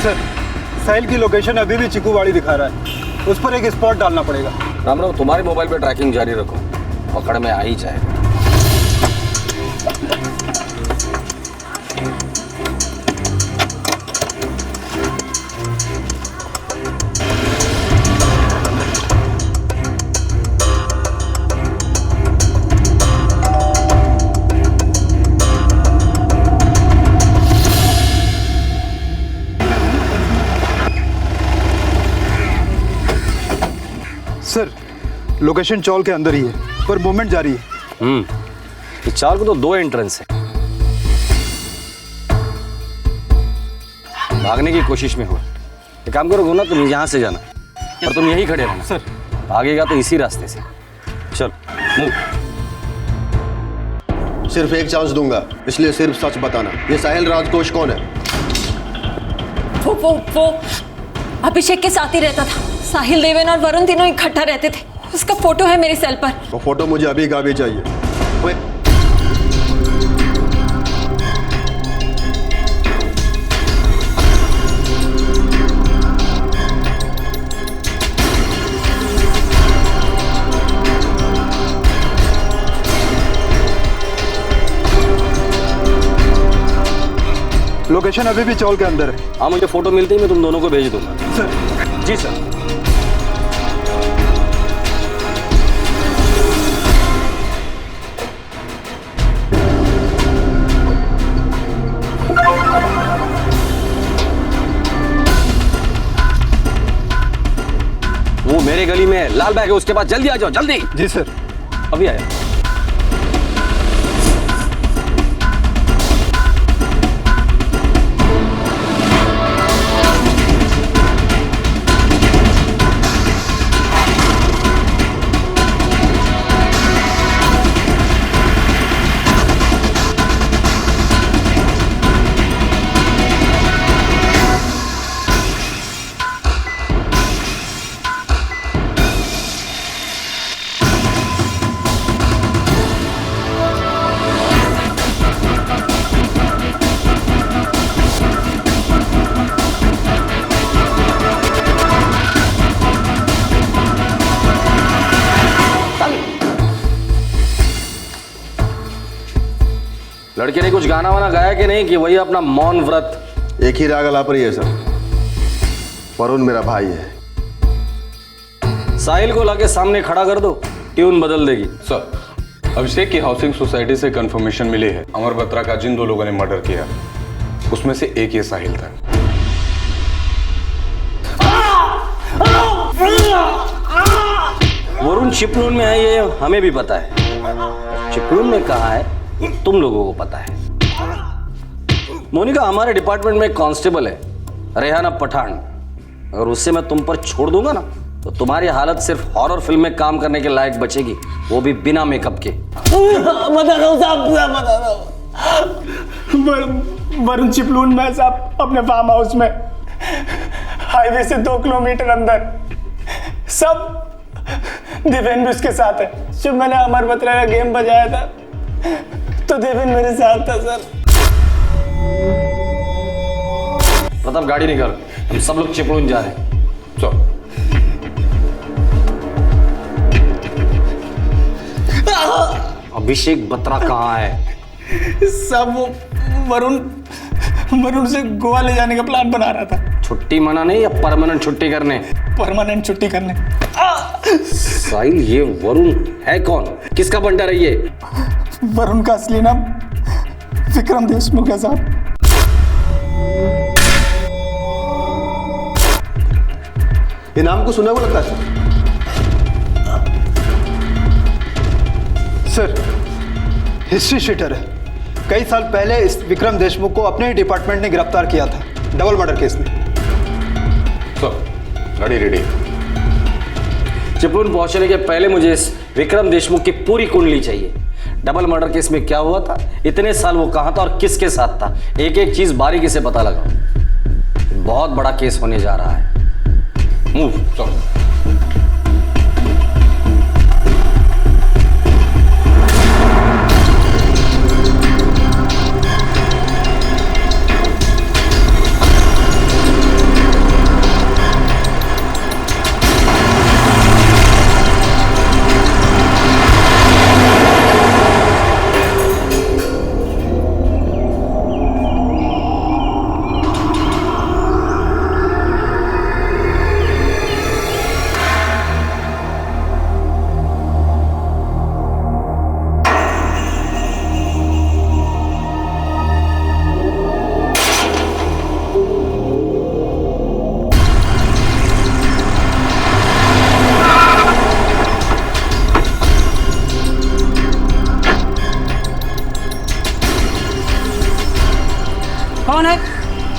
सर, साहिल की लोकेशन अभी भी चिकूवाड़ी दिखा रहा है, उस पर एक स्पॉट डालना पड़ेगा। राम राम, तुम्हारे मोबाइल पे ट्रैकिंग जारी रखो, पकड़ में आ ही जाएगा। सर, लोकेशन चौल के अंदर ही है, पर मूवमेंट जारी है। इस चौल को तो 2 एंट्रेंस है। भागने की कोशिश में हो। एक काम करो ना, तुम यहाँ से जाना और तुम यहीं खड़े रहना। सर, भागेगा तो इसी रास्ते से। चल मूव। सिर्फ एक चांस दूंगा, इसलिए सिर्फ सच बताना। ये साहिल राजकोष कौन है? वो अभिषेक के साथ ही रहता था। साहिल, देवेन और वरुण तीनों इकट्ठा रहते थे। उसका फोटो है मेरी सेल पर। वो फोटो मुझे अभी का भी चाहिए। लोकेशन अभी भी चौल के अंदर है। हाँ, मुझे फोटो मिलते ही मैं तुम दोनों को भेज दूंगा। सर। जी सर। वो मेरे गली में लाल बैग है, उसके पास जल्दी आ जाओ, जल्दी। जी सर। अभी आया। लड़के ने कुछ गाना वाना गाया कि नहीं, कि वही अपना मौन व्रत? एक ही राग अलाप रही है सर। वरुण मेरा भाई है। साहिल को लाके सामने खड़ा कर दो, ट्यून बदल देगी। सर, अभिषेक की हाउसिंग सोसाइटी से कंफर्मेशन मिली है अमर बत्रा का जिन 2 लोगों ने मर्डर किया उसमें से एक ये साहिल था। वरुण चिपलून में है, ये हमें भी पता है। चिपलून में कहाँ है तुम लोगों को पता है। मोनिका हमारे डिपार्टमेंट में एक कांस्टेबल है, रेहाना पठान। अगर उससे मैं तुम पर छोड़ दूंगा ना, तो तुम्हारी हालत सिर्फ हॉरर फिल्म में काम करने के लायक बचेगी, वो भी बिना मेकअप के। बता दो साहब, बता दो। वरुण चिपलून में साहब, अपने फार्म हाउस में, हाईवे से 2 किलोमीटर अंदर। सब देवेन भी उसके साथ है। जब मैंने अमर बत्रा का गेम बजाया था तो देवेन मेरे साथ था सर। प्रताप, गाड़ी निकाल, हम सब लोग चिपलून जा रहे हैं। चलो। अभिषेक बत्रा कहाँ है? सब वो वरुण से गोवा ले जाने का प्लान बना रहा था। छुट्टी मनाने या परमानेंट छुट्टी करने? परमानेंट छुट्टी करने। साहिल, ये वरुण है कौन? किसका बंटा रही है? वरुण का असली नाम विक्रम देशमुख है साहब। ये नाम को सुना हुआ लगता है। सर हिस्ट्री शीटर है। कई साल पहले इस विक्रम देशमुख को अपने ही डिपार्टमेंट ने गिरफ्तार किया था डबल मर्डर केस में। गाड़ी रेडी। चिपळूण पहुंचने के पहले मुझे इस विक्रम देशमुख की पूरी कुंडली चाहिए। डबल मर्डर केस में क्या हुआ था, इतने साल वो कहां था और किसके साथ था, एक एक चीज बारीकी से पता लगाओ। बहुत बड़ा केस होने जा रहा है। मूव।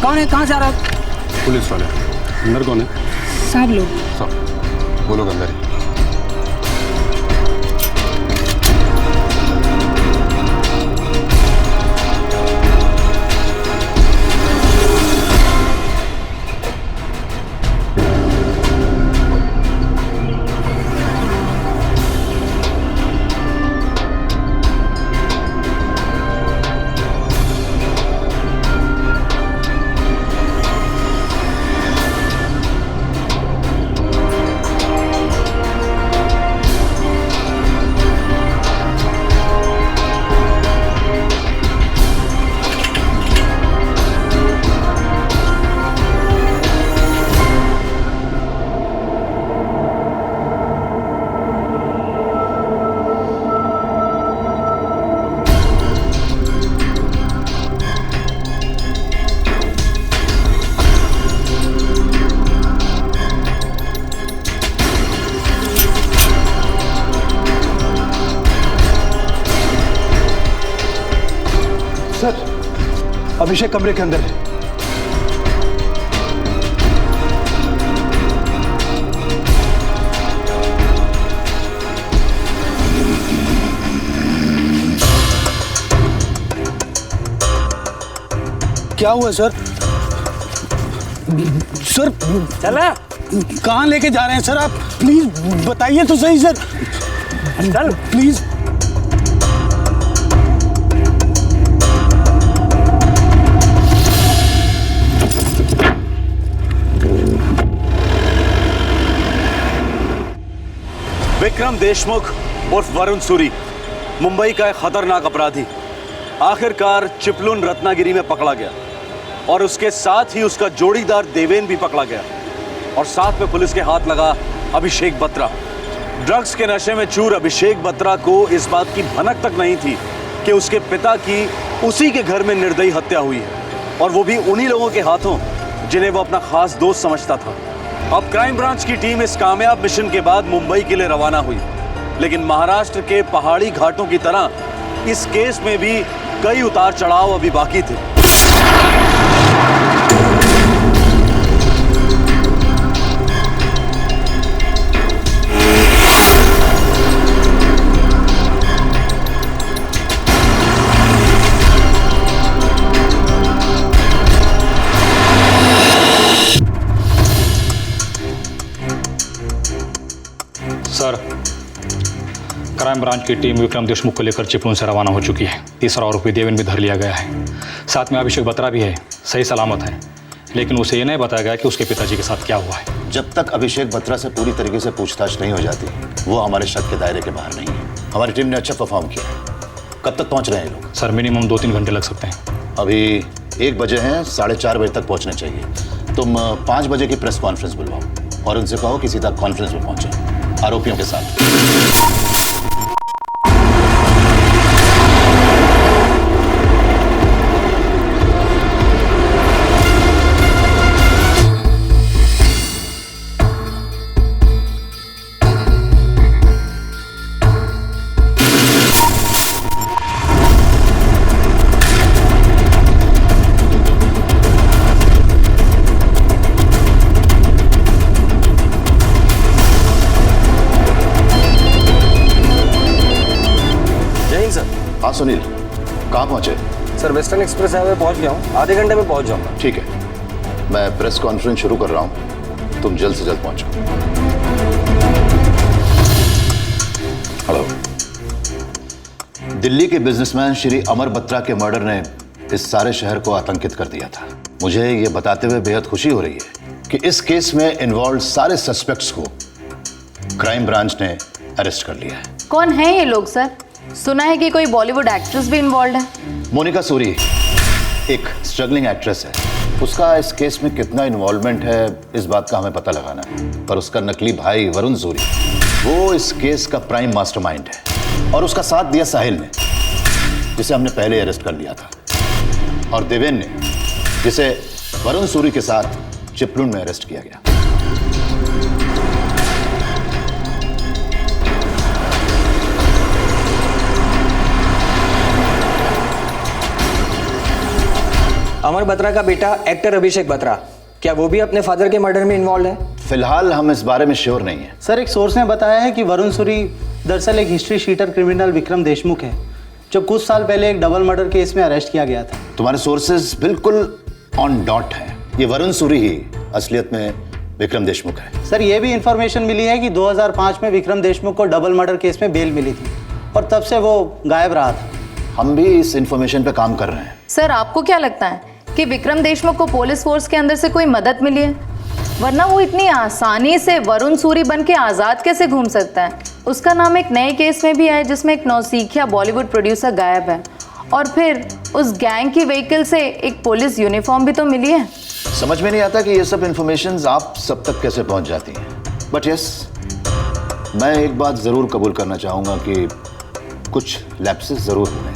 कौन है कहाँ जा रहा है? पुलिस वाले। अंदर कौन है? सब लोग। सब वो लोग अंदर ही। सर अभिषेक कमरे के अंदर है। क्या हुआ सर? सर चला कहाँ लेके जा रहे हैं सर? आप प्लीज बताइए तो सही सर। चल प्लीज। विक्रम देशमुख उर्फ वरुण सूरी मुंबई का एक खतरनाक अपराधी आखिरकार चिपळूण रत्नागिरी में पकड़ा गया और उसके साथ ही उसका जोड़ीदार देवेन भी पकड़ा गया और साथ में पुलिस के हाथ लगा अभिषेक बत्रा। ड्रग्स के नशे में चूर अभिषेक बत्रा को इस बात की भनक तक नहीं थी कि उसके पिता की उसी के घर में निर्दयी हत्या हुई है और वो भी उन्हीं लोगों के हाथों जिन्हें वो अपना खास दोस्त समझता था। अब क्राइम ब्रांच की टीम इस कामयाब मिशन के बाद मुंबई के लिए रवाना हुई, लेकिन महाराष्ट्र के पहाड़ी घाटों की तरह इस केस में भी कई उतार चढ़ाव अभी बाकी थे। सर, क्राइम ब्रांच की टीम विक्रम देशमुख को लेकर चिपळूण से रवाना हो चुकी है। तीसरा आरोपी देवेन भी धर लिया गया है। साथ में अभिषेक बत्रा भी है, सही सलामत है, लेकिन उसे ये नहीं बताया गया कि उसके पिताजी के साथ क्या हुआ है। जब तक अभिषेक बत्रा से पूरी तरीके से पूछताछ नहीं हो जाती, वो हमारे शक के दायरे के बाहर नहीं है। हमारी टीम ने अच्छा परफॉर्म किया है। कब तक पहुंच रहे हैं लोग? सर मिनिमम 2-3 घंटे लग सकते हैं। अभी 1 बजे हैं, 4:30 बजे तक पहुंचने चाहिए। तुम 5 बजे की प्रेस कॉन्फ्रेंस बुलवाओ और उनसे कहो कि सीधा कॉन्फ्रेंस में पहुंचे आरोपियों के साथ। हाँ सुनील, कहाँ पहुँचे? सर वेस्टर्न एक्सप्रेस हाईवे पहुंच गया हूँ, आधे घंटे में पहुंच जाऊंगा। ठीक है, मैं प्रेस कॉन्फ्रेंस शुरू कर रहा हूँ, तुम जल्द से जल्द पहुंचो। हेलो। दिल्ली के बिजनेसमैन श्री अमर बत्रा के मर्डर ने इस सारे शहर को आतंकित कर दिया था। मुझे ये बताते हुए बेहद खुशी हो रही है कि इस केस में इन्वॉल्व सारे सस्पेक्ट्स को क्राइम ब्रांच ने अरेस्ट कर लिया है। कौन है ये लोग सर? सुना है कि कोई बॉलीवुड एक्ट्रेस भी इन्वॉल्व है। मोनिका सूरी एक स्ट्रगलिंग एक्ट्रेस है। उसका इस केस में कितना इन्वॉल्वमेंट है इस बात का हमें पता लगाना है, पर उसका नकली भाई वरुण सूरी वो इस केस का प्राइम मास्टरमाइंड है और उसका साथ दिया साहिल ने, जिसे हमने पहले अरेस्ट कर लिया था, और देवेन ने, जिसे वरुण सूरी के साथ चिपलून में अरेस्ट किया गया। अमर बत्रा का बेटा एक्टर अभिषेक बत्रा, क्या वो भी अपने फादर के मर्डर में इन्वॉल्व है? फिलहाल हम इस बारे में श्योर नहीं है। सर, एक सोर्स ने बताया है कि वरुण सूरी दरअसल एक history sheeter criminal Vikram Deshmukh है, जो कुछ साल पहले एक डबल मर्डर केस में अरेस्ट किया गया था। तुम्हारे सोर्सेज बिल्कुल ऑन डॉट है। ये वरुण सूरी ही असलियत में विक्रम देशमुख है। सर, ये भी इंफॉर्मेशन मिली है कि 2005 में विक्रम देशमुख को डबल मर्डर केस में बेल मिली थी और तब से वो गायब रहा था। हम भी इस इंफॉर्मेशन पे काम कर रहे हैं। सर, आपको क्या लगता है कि विक्रम देशमुख को पुलिस फोर्स के अंदर से कोई मदद मिली है? वरना वो इतनी आसानी से वरुण सूरी बन के आज़ाद कैसे घूम सकता है? उसका नाम एक नए केस में भी है जिसमें एक नौसिखिया बॉलीवुड प्रोड्यूसर गायब है, और फिर उस गैंग की व्हीकल से एक पुलिस यूनिफॉर्म भी तो मिली है। समझ में नहीं आता कि ये सब इंफॉर्मेशन आप सब तक कैसे पहुंच जाती हैं। बट यस, मैं एक बात ज़रूर कबूल करना चाहूँगा कि कुछ लैप्सेस ज़रूर हुए,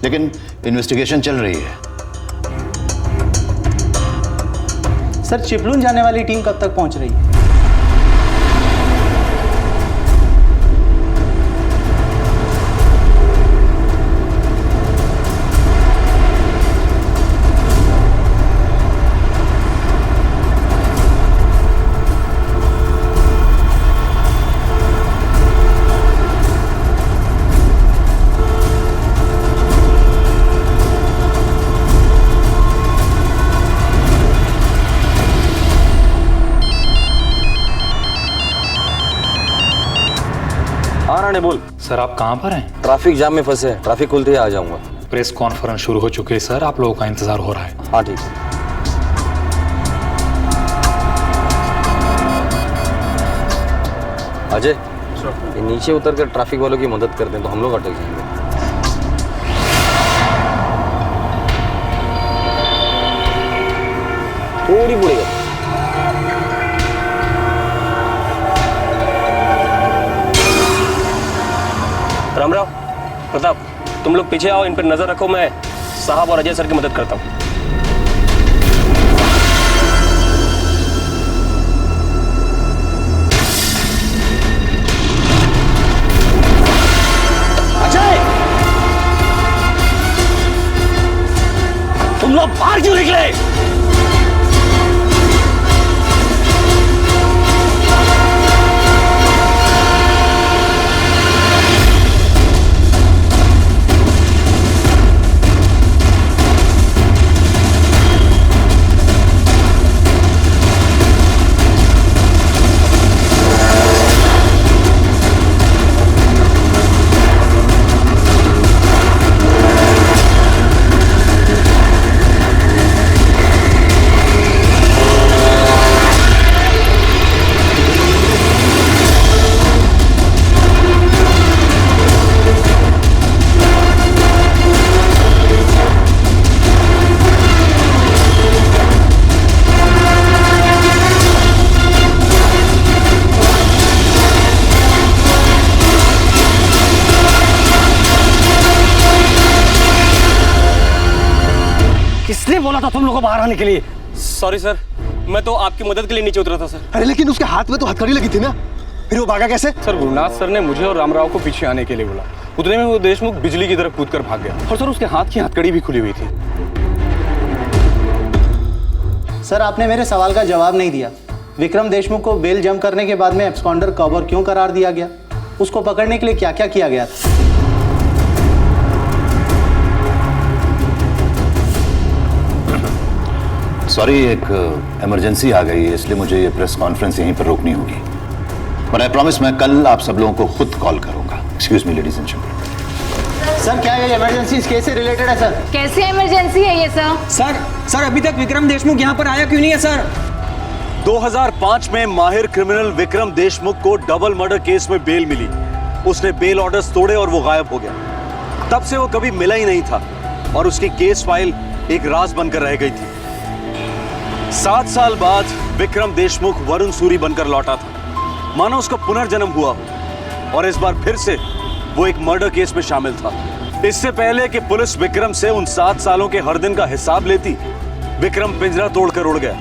लेकिन इन्वेस्टिगेशन चल रही है। सर, चिपलून जाने वाली टीम कब तक पहुंच रही है? बोल। सर, आप कहाँ पर हैं? ट्रैफिक जाम में फंसे हैं, ट्रैफिक खुलते ही आ जाऊंगा। प्रेस कॉन्फ्रेंस शुरू हो चुकी है सर, आप लोगों का इंतजार हो रहा है। हाँ ठीक है। अजय, ये नीचे उतर कर ट्रैफिक वालों की मदद कर दें तो हम लोग अटक जाएंगे। थोड़ी बुड़ेगा। रामराव, प्रताप, तुम लोग पीछे आओ, इन पर नजर रखो, मैं साहब और अजय सर की मदद करता हूँ। अजय, तुम लोग बाहर क्यों निकले? किसने बोला था तुम लोगों को बाहर आने के लिए? सॉरी सर, मैं तो आपकी मदद के लिए नीचे उतरा था सर। अरे लेकिन उसके हाथ में तो हथकड़ी लगी थी ना, फिर वो भागा कैसे? सर, गुरुनाथ सर ने मुझे और रामराव को पीछे आने के लिए बोला। उतने में वो देशमुख बिजली की तरफ कूदकर भाग गया और सर उसके हाथ की हथकड़ी भी खुली हुई थी। सर, आपने मेरे सवाल का जवाब नहीं दिया। विक्रम देशमुख को बेल जंप करने के बाद में एब्सकॉन्डर कवर क्यों करार दिया गया? उसको पकड़ने के लिए क्या क्या किया गया था? सॉरी, एक इमरजेंसी आ गई है, इसलिए मुझे ये प्रेस कॉन्फ्रेंस यहीं पर रोकनी होगी। बट आई प्रॉमिस मैं कल आप सब लोगों को खुद कॉल करूंगा। Excuse me ladies and gentleman. Sir क्या ये इमरजेंसी इस केस से रिलेटेड है सर? कैसी इमरजेंसी है ये सर? सर अभी तक विक्रम देशमुख यहाँ पर आया क्यों नहीं है सर? 2005 में माहिर क्रिमिनल विक्रम देशमुख को डबल मर्डर केस में बेल मिली। उसने बेल ऑर्डर्स तोड़े और वो गायब हो गया। तब से वो कभी मिला ही नहीं था और उसकी केस फाइल एक राज बनकर रह गई थी। 7 साल बाद विक्रम देशमुख वरुण सूरी बनकर लौटा था, मानो उसका पुनर्जन्म हुआ हो, और इस बार फिर से वो एक मर्डर केस में शामिल था। इससे पहले कि पुलिस विक्रम से उन 7 सालों के हर दिन का हिसाब लेती, विक्रम पिंजरा तोड़कर उड़ गया।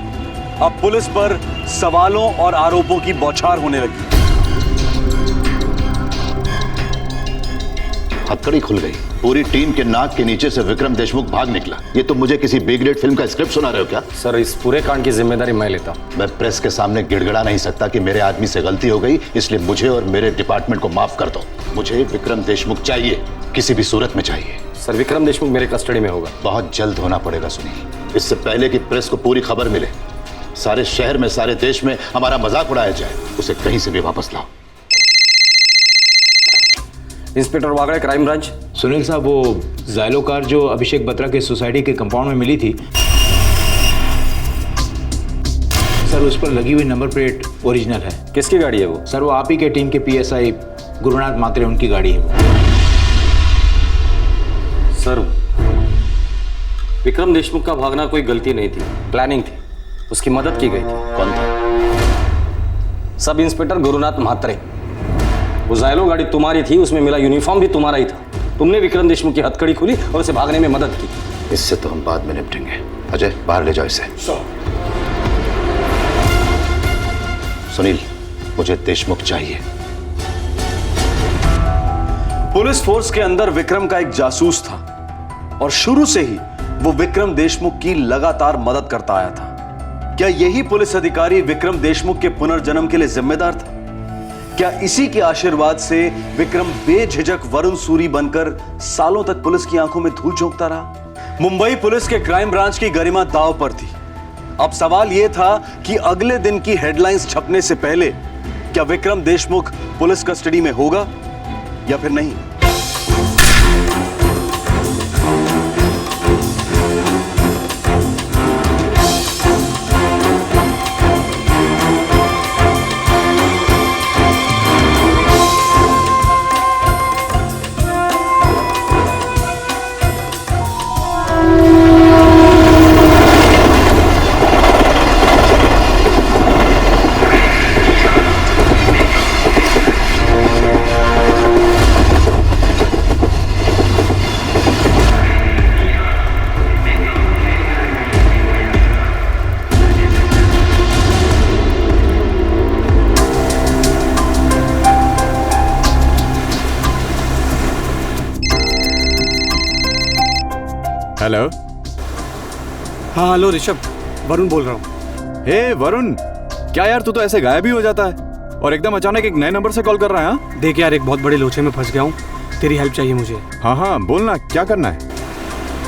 अब पुलिस पर सवालों और आरोपों की बौछार होने लगी। हथकड़ी खुल गई। पूरी टीम के नाक के नीचे से विक्रम देशमुख भाग निकला। ये तुम मुझे किसी बी ग्रेड फिल्म का स्क्रिप्ट सुना रहे हो क्या? सर इस पूरे कांड की जिम्मेदारी मैं लेता हूं। मैं प्रेस के सामने गिड़गिड़ा नहीं सकता कि मेरे आदमी से गलती हो गई, इसलिए मुझे और मेरे डिपार्टमेंट को माफ कर दो। मुझे विक्रम देशमुख चाहिए, किसी भी सूरत में चाहिए। सर विक्रम देशमुख मेरे कस्टडी में होगा। बहुत जल्द होना पड़ेगा सुनील, इससे पहले कि प्रेस को पूरी खबर मिले, सारे शहर में, सारे देश में हमारा मजाक उड़ाया जाए। उसे कहीं से भी वापस लाओ। Inspector Wagde, crime branch. Sunil साहब, वो जाइलो कार जो अभिषेक बत्रा के सोसाइटी के कंपाउंड में मिली थी सर, उस पर लगी हुई नंबर प्लेट ओरिजिनल है। किसकी गाड़ी है वो? सर वो आप ही के टीम के पीएसआई गुरुनाथ मात्रे, उनकी गाड़ी है वो। सर विक्रम देशमुख का भागना कोई गलती नहीं थी, प्लानिंग थी, उसकी मदद की गई थी। कौन था? Sub inspector Gurunath Mhatre. वो जाइलो गाड़ी तुम्हारी थी, उसमें मिला यूनिफॉर्म भी तुम्हारा ही था। तुमने विक्रम देशमुख की हथकड़ी खुली और उसे भागने में मदद की। इससे तो हम बाद में निपटेंगे। अजय, बाहर ले जाओ इसे। सुनील, मुझे देशमुख चाहिए। पुलिस फोर्स के अंदर विक्रम का एक जासूस था और शुरू से ही वो विक्रम देशमुख की लगातार मदद करता आया था। क्या यही पुलिस अधिकारी विक्रम देशमुख के पुनर्जन्म के लिए जिम्मेदार था? क्या इसी के आशीर्वाद से विक्रम बेझिझक वरुण सूरी बनकर सालों तक पुलिस की आंखों में धूल झोंकता रहा? मुंबई पुलिस के क्राइम ब्रांच की गरिमा दांव पर थी। अब सवाल यह था कि अगले दिन की हेडलाइंस छपने से पहले क्या विक्रम देशमुख पुलिस कस्टडी में होगा या फिर नहीं। हेलो। हाँ हेलो ऋषभ, वरुण बोल रहा हूँ। हे वरुण, क्या यार तू तो ऐसे गायब ही हो जाता है और एकदम अचानक एक नए नंबर से कॉल कर रहा है? हाँ देख यार, एक बहुत बड़े लोचे में फंस गया हूँ, तेरी हेल्प चाहिए मुझे। हाँ हाँ बोलना, क्या करना है?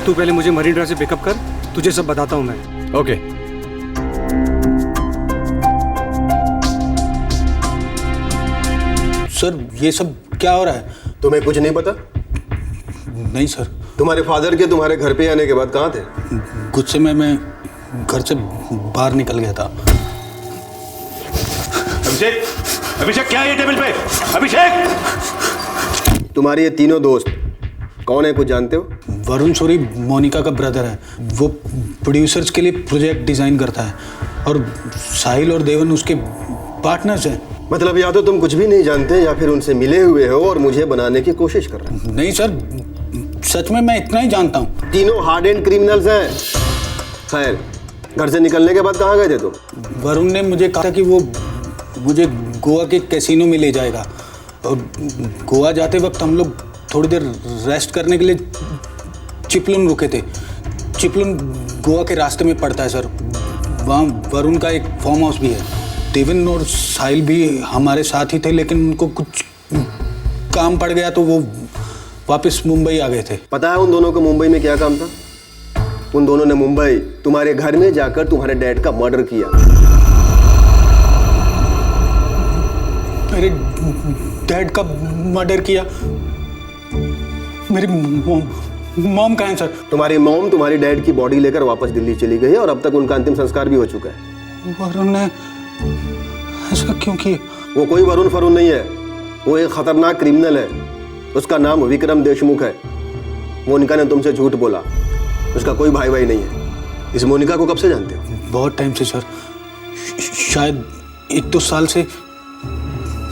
तू पहले मुझे मरीन ड्राइव से पिकअप कर, तुझे सब बताता हूँ मैं। ओके। सर ये सब क्या हो रहा है? तुम्हें कुछ नहीं पता? नहीं सर। तुम्हारे फादर के तुम्हारे घर पे आने के बाद कहाँ थे? गुस्से में मैं घर से बाहर निकल गया था। अभिषेक, अभिषेक क्या है ये टेबल पे? अभिषेक! तुम्हारे ये तीनों दोस्त कौन है, कुछ जानते हो? वरुण सूरी मोनिका का ब्रदर है। वो प्रोड्यूसर्स के लिए प्रोजेक्ट डिजाइन करता है और साहिल और देवन उसके पार्टनर्स हैं। मतलब या तो तुम कुछ भी नहीं जानते या फिर उनसे मिले हुए हो और मुझे बनाने की कोशिश कर रहे हो। नहीं सर, सच में मैं इतना ही जानता हूँ। तीनों हार्ड एंड क्रिमिनल्स हैं। खैर, घर से निकलने के बाद कहाँ गए थे तुम? वरुण ने मुझे कहा था कि वो मुझे गोवा के कैसीनो में ले जाएगा और गोवा जाते वक्त हम लोग थोड़ी देर रेस्ट करने के लिए चिपलुन रुके थे। चिपलुन गोवा के रास्ते में पड़ता है सर। वहाँ वरुण का एक फार्म हाउस भी है। देवन और साहिल भी हमारे साथ ही थे, लेकिन उनको कुछ काम पड़ गया तो वो वापस मुंबई आ गए थे। पता है उन दोनों को मुंबई में क्या काम था? उन दोनों ने मुंबई तुम्हारे घर में जाकर तुम्हारे डैड का मर्डर किया। मेरे डैड का मर्डर किया? मेरी मॉम कहाँ है सर? तुम्हारी मॉम तुम्हारी डैड की बॉडी लेकर वापस दिल्ली चली गई है और अब तक उनका अंतिम संस्कार भी हो चुका है। वरुण ने ऐसा क्यों किया? वो कोई वरुण फरुण नहीं है, वो एक खतरनाक क्रिमिनल है। उसका नाम विक्रम देशमुख है। मोनिका ने तुमसे झूठ बोला, उसका कोई भाई भाई नहीं है। इस मोनिका को कब से जानते हो? बहुत टाइम से सर, शायद 1-2 साल से।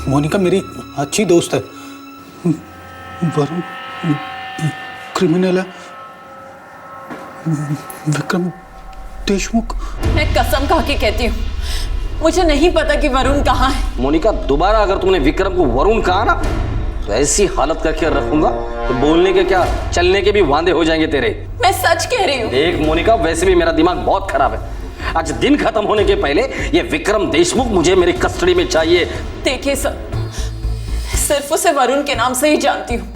मोनिका मेरी अच्छी दोस्त है। वरुण क्रिमिनल है, विक्रम देशमुख। मैं कसम खा के कहती हूँ, मुझे नहीं पता कि वरुण कहाँ है। मोनिका, दोबारा अगर तुमने विक्रम को वरुण कहा ना तो ऐसी हालत करके रखूंगा तो बोलने के क्या चलने के भी वांदे हो जाएंगे तेरे। मैं सच कह रही हूँ। देख मोनिका, वैसे भी मेरा दिमाग बहुत खराब है। आज दिन खत्म होने के पहले ये विक्रम देशमुख मुझे मेरी कस्टडी में चाहिए। देखिए सर, सिर्फ उसे वरुण के नाम से ही जानती हूँ।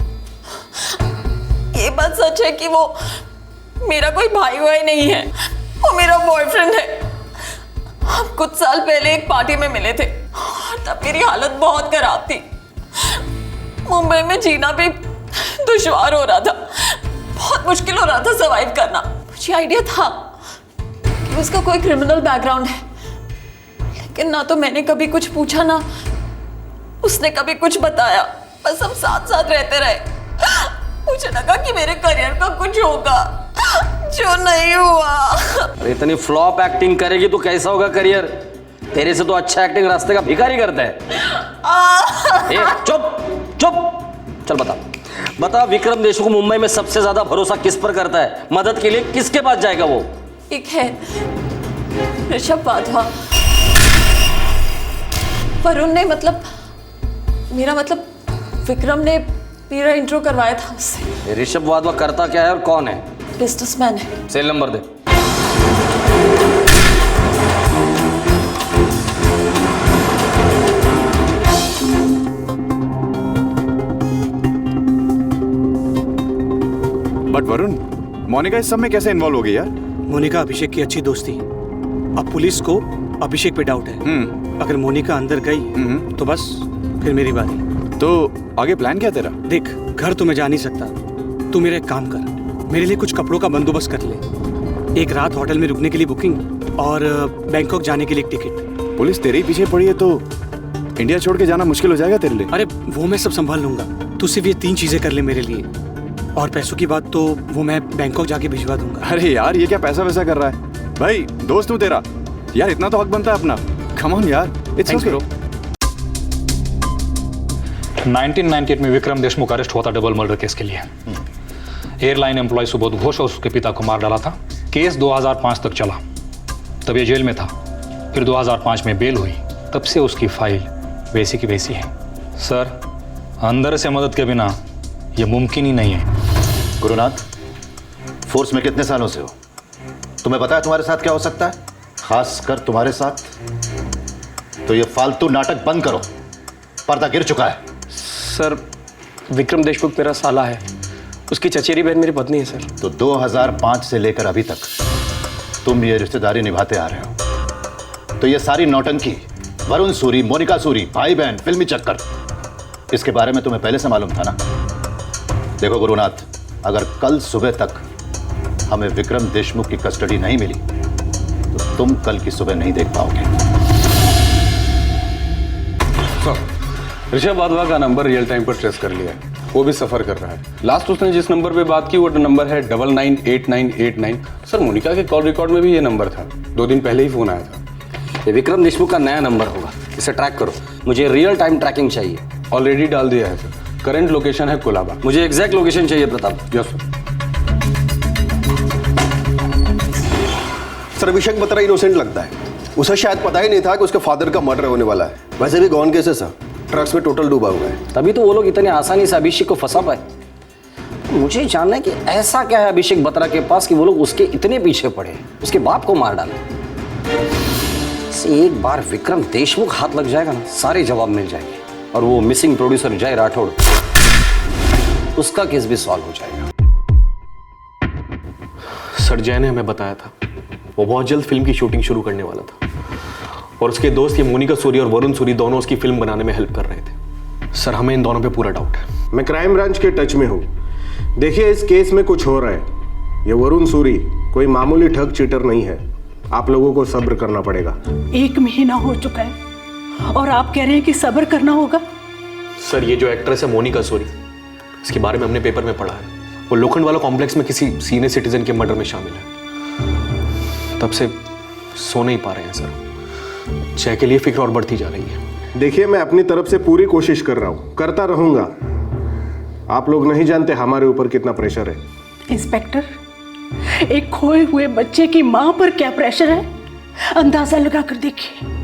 ये बात सच है कि वो मेरा कोई भाई वाई नहीं है, वो मेरा बॉयफ्रेंड है। हम कुछ साल पहले एक पार्टी में मिले थे और तब मेरी हालत बहुत खराब थी। मुंबई में जीना भी दुश्वार हो रहा था, बहुत मुश्किल हो रहा था सर्वाइव करना। मुझे आइडिया था कि उसका कोई क्रिमिनल बैकग्राउंड है, लेकिन ना तो मैंने कभी कुछ पूछा ना उसने कभी कुछ बताया। बस हम साथ साथ रहते रहे। मुझे लगा कि मेरे करियर का कुछ होगा, जो नहीं हुआ। अरे इतनी फ्लॉप एक्टिंग करेगी तो कैसा होगा करियर? तेरे से तो अच्छा एक्टिंग रास्ते का भिखारी करता है। ए, चुप चुप, चल बता विक्रम देशमुख मुंबई में सबसे ज्यादा भरोसा किस पर करता है? मदद के लिए किसके पास जाएगा वो? एक है ऋषभ वाधवा। वरुण ने मेरा विक्रम ने मेरा इंट्रो करवाया था उससे। ऋषभ वाधवा करता क्या है और कौन है? बिजनेसमैन है। सेल नंबर दे। बट वरुण, मोनिका इस सब में कैसे इन्वॉल्व हो गई यार? मोनिका अभिषेक की अच्छी दोस्त थी। अब पुलिस को अभिषेक पे डाउट है। अगर मोनिका अंदर गई तो बस फिर मेरी बारी। तो आगे प्लान क्या तेरा? देख, घर तो मैं जा नहीं सकता। तू मेरा एक काम कर, मेरे लिए कुछ कपड़ों का बंदोबस्त कर ले। एक रात होटल में रुकने के लिए बुकिंग और बैंकॉक जाने के लिए टिकट। पुलिस तेरे ही पीछे पड़ी है तो इंडिया छोड़ के जाना मुश्किल हो जाएगा तेरे लिए। अरे वो मैं सब संभाल लूंगा, तू सिर्फ ये 3 चीजें कर ले मेरे लिए। और पैसों की बात तो वो मैं बैंकॉक जाके भिजवा दूंगा। अरे यार, ये क्या पैसा वैसा कर रहा है? भाई दोस्त हूँ तेरा यार, इतना तो हक बनता है अपना। कम ऑन यार, इट्स ओके। 1998 में विक्रम देशमुख अरेस्ट हुआ था डबल मर्डर केस के लिए। एयरलाइन एम्प्लॉय सुबोध घोष और उसके पिता को मार डाला था। केस 2005 तक चला, तब ये जेल में था। फिर 2005 में बेल हुई, तब से उसकी फाइल वैसी की वैसी है। सर, अंदर से मदद के बिना ये मुमकिन ही नहीं है। गुरुनाथ, फोर्स में कितने सालों से हो? तुम्हें पता है तुम्हारे साथ क्या हो सकता है, खासकर तुम्हारे साथ? तो ये फालतू नाटक बंद करो, पर्दा गिर चुका है। सर, विक्रम देशमुख मेरा साला है, उसकी चचेरी बहन मेरी पत्नी है सर। तो 2005 से लेकर अभी तक तुम ये रिश्तेदारी निभाते आ रहे हो। तो ये सारी नौटंकी, वरुण सूरी, मोनिका सूरी, भाई बहन, फिल्मी चक्कर, इसके बारे में तुम्हें पहले से मालूम था ना? देखो गुरुनाथ, अगर कल सुबह तक हमें विक्रम देशमुख की कस्टडी नहीं मिली तो तुम कल की सुबह नहीं देख पाओगे। ऋषभ वाधवा का नंबर रियल टाइम पर ट्रेस कर लिया है, वो भी सफर कर रहा है। लास्ट उसने जिस नंबर पे बात की वो नंबर है 998989। सर, मोनिका के कॉल रिकॉर्ड में भी ये नंबर था, 2 दिन पहले ही फोन आया था। ये विक्रम देशमुख का नया नंबर होगा, इसे ट्रैक करो। मुझे रियल टाइम ट्रैकिंग चाहिए। ऑलरेडी डाल दिया है सर, करंट लोकेशन है कोलाबा। मुझे एग्जैक्ट लोकेशन चाहिए Pratap. Yes sir. Sir, Abhishek Batra innocent लगता है। उसे शायद पता ही नहीं था कि उसके फादर का मर्डर होने वाला है। वैसे भी गॉन केस है सर, ट्रक्स में टोटल डूबा हुआ है। तभी तो वो लोग इतने आसानी से अभिषेक को फंसा पाए। मुझे जानना है कि ऐसा क्या है अभिषेक बत्रा के पास कि वो लोग उसके इतने पीछे पड़े, उसके बाप को मार डाले। एक बार विक्रम देशमुख हाथ लग जाएगा ना, सारे जवाब मिल जाएंगे और वो मिसिंग प्रोड्यूसर जय राठौड़, उसका केस भी सॉल्व हो जाएगा। सर, सर जय ने हमें बताया था वो बहुत जल्द फिल्म की शूटिंग शुरू करने वाला था और उसके दोस्त ये मोनिका सूरी और वरुण सूरी दोनों उसकी फिल्म बनाने में हेल्प कर रहे थे। सर हमें इन दोनों पे पूरा डाउट है। मैं क्राइम ब्रांच के टच में हूँ। देखिए इस केस में कुछ हो रहा है। ये वरुण सूरी कोई मामूली ठग चीटर नहीं है। आप लोगों को सब्र करना पड़ेगा। 1 महीना हो चुका है और आप कह रहे हैं कि सब्र करना होगा। सर ये जो एक्ट्रेस है मोनिका सूरी, इसके बारे में हमने पेपर में पढ़ा है। वो लोखंड वाला कॉम्प्लेक्स में किसी सीनियर सिटीजन के मर्डर में शामिल है। तब से सो नहीं पा रहे हैं सर। जय के लिए फिक्र और बढ़ती जा रही है। देखिए मैं अपनी तरफ से पूरी कोशिश कर रहा हूँ, करता रहूंगा। आप लोग नहीं जानते हमारे ऊपर कितना प्रेशर है। इंस्पेक्टर, एक खोए हुए बच्चे की मां पर क्या प्रेशर है, अंदाजा लगा कर देखिए।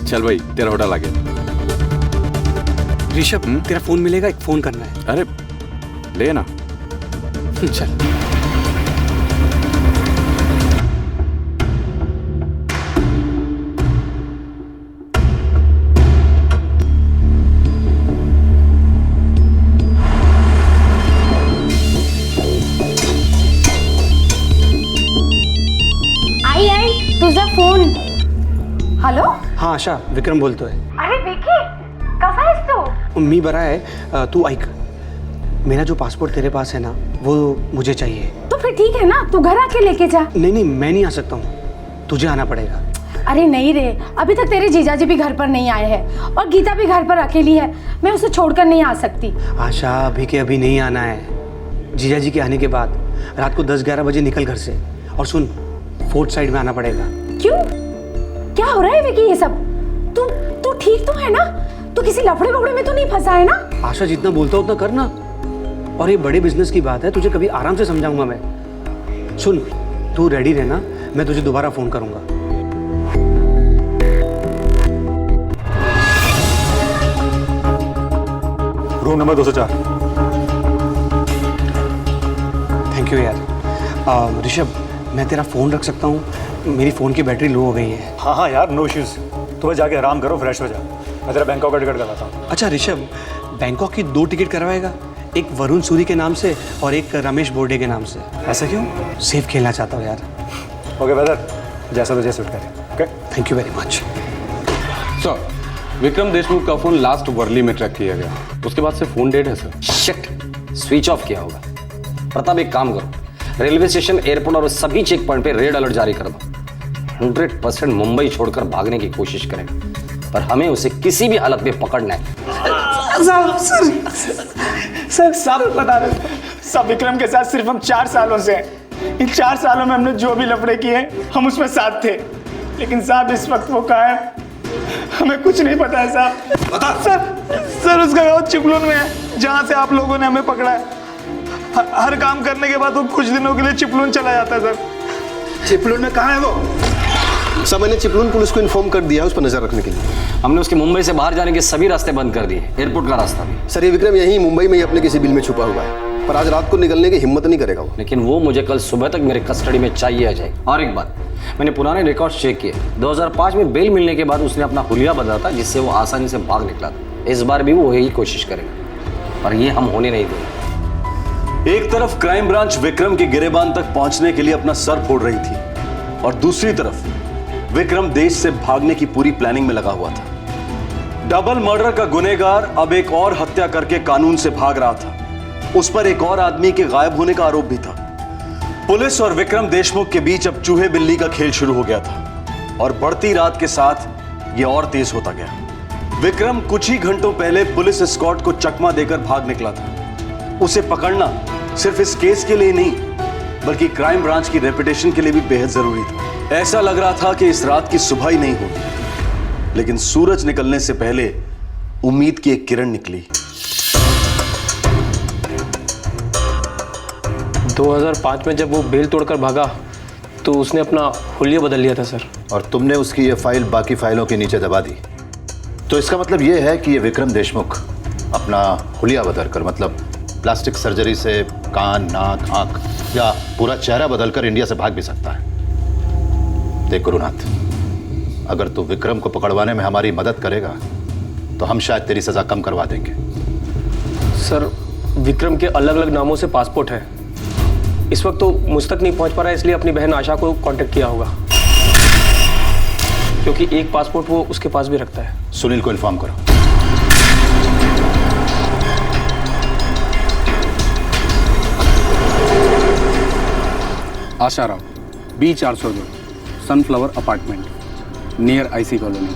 चल भाई तेरा होटल आ गया। ऋषभ तेरा फोन मिलेगा, एक फोन करना है। अरे ले ना। चल। आई तुझा फोन। हॅलो. हाँ आशा, विक्रम बोलतोय. अरे विकी, कसा आहेस तू? मी बरा है. तू ऐक, मेरा जो पासपोर्ट तेरे पास है ना वो मुझे चाहिए. तो फिर ठीक है ना, तू घर आके लेके जा. नहीं मैं नहीं आ सकता हूँ, तुझे आना पड़ेगा. अरे नहीं रे, अभी तक तेरे जीजाजी भी घर पर नहीं आए हैं और गीता भी घर पर अकेली है. मैं उसे छोड़कर नहीं आ सकती. आशा अभी के अभी नहीं आना है. जीजाजी के आने के बाद रात को 10-11 बजे निकल घर से. और सुन, फोर्थ साइड में आना पड़ेगा. क्यों, क्या हो रहा है विकी ये सब? तू ठीक तो है ना? तू किसी लफड़े बफड़े में तो नहीं फंसा है ना? आशा जितना बोलता उतना करना. और ये बड़े बिजनेस की बात है, तुझे कभी आराम से समझाऊंगा मैं. सुन, तू रेडी रहना, मैं तुझे दोबारा फोन करूंगा. Room number 204. थैंक यू यार. ऋषभ, मैं तेरा फ़ोन रख सकता हूँ? मेरी फ़ोन की बैटरी लो हो गई है. हाँ यार, नो इश्यूज़. तुम्हें जाके आराम करो, फ्रेश हो जा. मैं तेरा बैंकॉक का टिकट करवाता हूँ. अच्छा ऋषभ, बैंकॉक की 2 टिकट करवाएगा, एक वरुण सूरी के नाम से और एक रमेश बोर्डे के नाम से. ऐसा क्यों? सेफ खेलना चाहता हूँ यार. ओके ब्रदर, जैसा तुझे सूट करे. Okay, thank you very much. Sir, Vikram Deshmukh का फोन लास्ट वर्ली में ट्रैक किया गया, उसके बाद से फोन डेड है सर. शिट, स्विच ऑफ किया होगा. प्रताप एक काम करो, रेलवे स्टेशन, एयरपोर्ट और सभी चेक पॉइंट पे रेड अलर्ट जारी कर दो. 100% मुंबई छोड़कर भागने की कोशिश करेगा, पर हमें उसे किसी भी हालत में पकड़ना है. सर सब बता रहे. सब विक्रम के साथ सिर्फ हम 4 सालों से हैं. इन 4 सालों में हमने जो भी लफड़े किए हम उसमें साथ थे. लेकिन साहब इस वक्त वो कहाँ है, हमें कुछ नहीं पता है साहब. बता. सर उसका गाँव चिपलून में है, जहाँ से आप लोगों ने हमें पकड़ा है. हर काम करने के बाद वो कुछ दिनों के लिए चिपलून चला जाता है सर. चिपलून में कहाँ है वो? सब मैंने चिपलून पुलिस को इन्फॉर्म कर दिया है उस पर नजर रखने के लिए. हमने उसके मुंबई से बाहर जाने के सभी रास्ते बंद कर दिए, एयरपोर्ट का रास्ता भी. सर ये विक्रम यहीं मुंबई में ही अपने किसी बिल में छुपा हुआ है, पर आज रात को निकलने की हिम्मत नहीं करेगा वो. लेकिन वो मुझे कल सुबह तक मेरे कस्टडी में चाहिए आ जाए. और एक बात, मैंने पुराने रिकॉर्ड चेक किए. 2005 में बेल मिलने के बाद उसने अपना हुलिया बदला था, जिससे वो आसानी से भाग निकला था. इस बार भी वो यही कोशिश करेगा, पर ये हम होने नहीं देंगे. एक तरफ क्राइम ब्रांच विक्रम के गिरेबान तक पहुंचने के लिए अपना सर फोड़ रही थी, और दूसरी तरफ विक्रम देश से भागने की पूरी प्लानिंग में लगा हुआ था. डबल मर्डर का गुनहगार अब एक और हत्या करके कानून से भाग रहा था. उस पर एक और आदमी के गायब होने का आरोप भी था. पुलिस और विक्रम देशमुख के बीच अब चूहे बिल्ली का खेल शुरू हो गया था, और बढ़ती रात के साथ यह और तेज होता गया. विक्रम कुछ ही घंटों पहले पुलिस एस्कॉर्ट को चकमा देकर भाग निकला था. उसे पकड़ना सिर्फ इस केस के लिए नहीं, बल्कि क्राइम ब्रांच की रेपुटेशन के लिए भी बेहद जरूरी था. ऐसा लग रहा था कि इस रात की सुबह ही नहीं होगी, लेकिन सूरज निकलने से पहले उम्मीद की एक किरण निकली. 2005 में जब वो बेल तोड़कर भागा तो उसने अपना हुलिया बदल लिया था सर. और तुमने उसकी ये फाइल बाकी फाइलों के नीचे दबा दी. तो इसका मतलब ये है कि ये विक्रम देशमुख अपना हुलिया बदलकर, मतलब प्लास्टिक सर्जरी से कान, नाक, आंख या पूरा चेहरा बदलकर इंडिया से भाग भी सकता है. देख गुरुनाथ, अगर तू विक्रम को पकड़वाने में हमारी मदद करेगा तो हम शायद तेरी सजा कम करवा देंगे। सर, विक्रम के अलग अलग नामों से पासपोर्ट है। इस वक्त तो मुझ तक नहीं पहुंच पा रहा है, इसलिए अपनी बहन आशा को कांटेक्ट किया होगा, क्योंकि एक पासपोर्ट वो उसके पास भी रखता है। सुनील को इन्फॉर्म करो। Asha Rao, B402, sunflower apartment, near IC colony.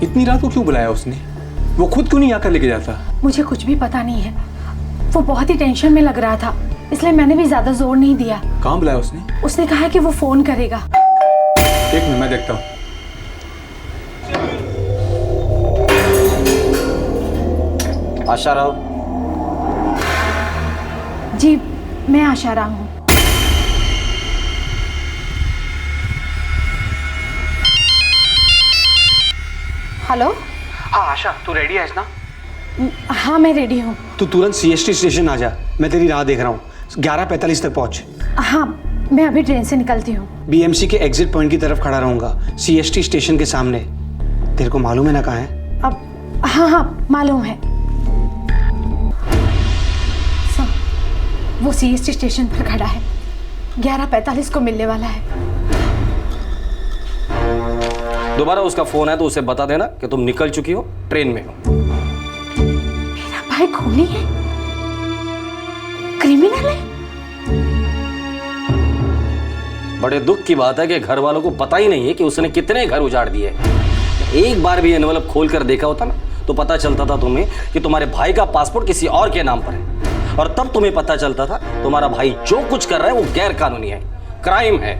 इतनी रात को क्यों बुलाया उसने? वो खुद क्यों नहीं आकर लेके जाता? मुझे कुछ भी पता नहीं है। वो बहुत ही टेंशन में लग रहा था, इसलिए मैंने भी ज्यादा जोर नहीं दिया। कहाँ बुलाया उसने? उसने कहा कि वो फोन करेगा। एक मिनट, मैं देखता हूँ। आशा राव। जी, मैं आशा राव हूँ। हेलो। हाँ आशा, तू रेडी है ना? हाँ, मैं रेडी हूँ। तू तुरंत CST स्टेशन आ जा, मैं तेरी राह देख रहा हूँ। 11:45 तक पहुँच। हाँ, मैं अभी ट्रेन से निकलती हूँ। BMC के एग्जिट पॉइंट की तरफ खड़ा रहूंगा, CST स्टेशन के सामने। तेरे को मालूम है ना कहाँ है? अब हाँ, मालूम है। वो CST स्टेशन पर खड़ा है, 11:45 को मिलने वाला है। दोबारा उसका फोन है तो उसे बता देना कि तुम निकल चुकी हो, ट्रेन में हो। मेरा भाई खूनी है, क्रिमिनल है। बड़े दुख की बात है कि घर वालों को पता ही नहीं है कि उसने कितने घर उजाड़ दिए। एक बार भी एनवेलप खोल कर देखा होता ना तो पता चलता था तुम्हें कि तुम्हारे भाई का पासपोर्ट किसी और के नाम पर है, और तब तुम्हें पता चलता था तुम्हारा भाई जो कुछ कर रहा है वो गैर कानूनी है, क्राइम है।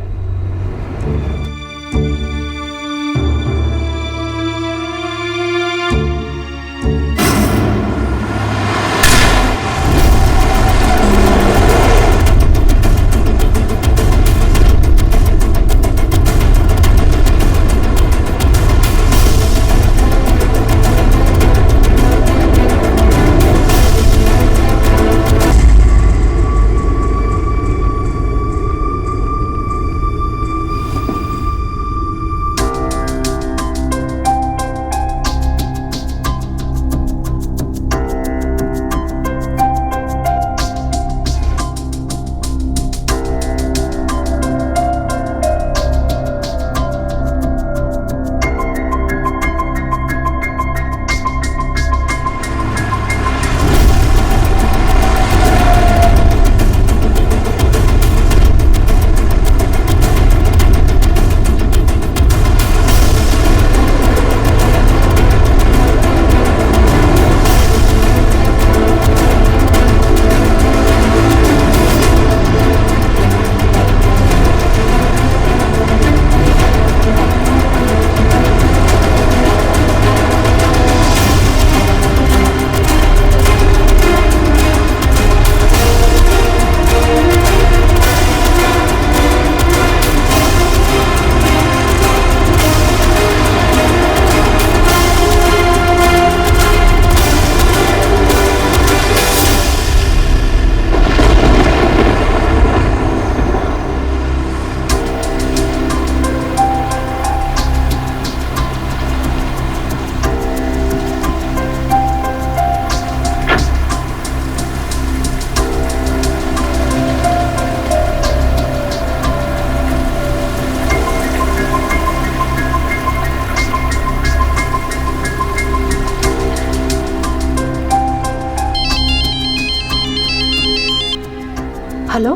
हेलो।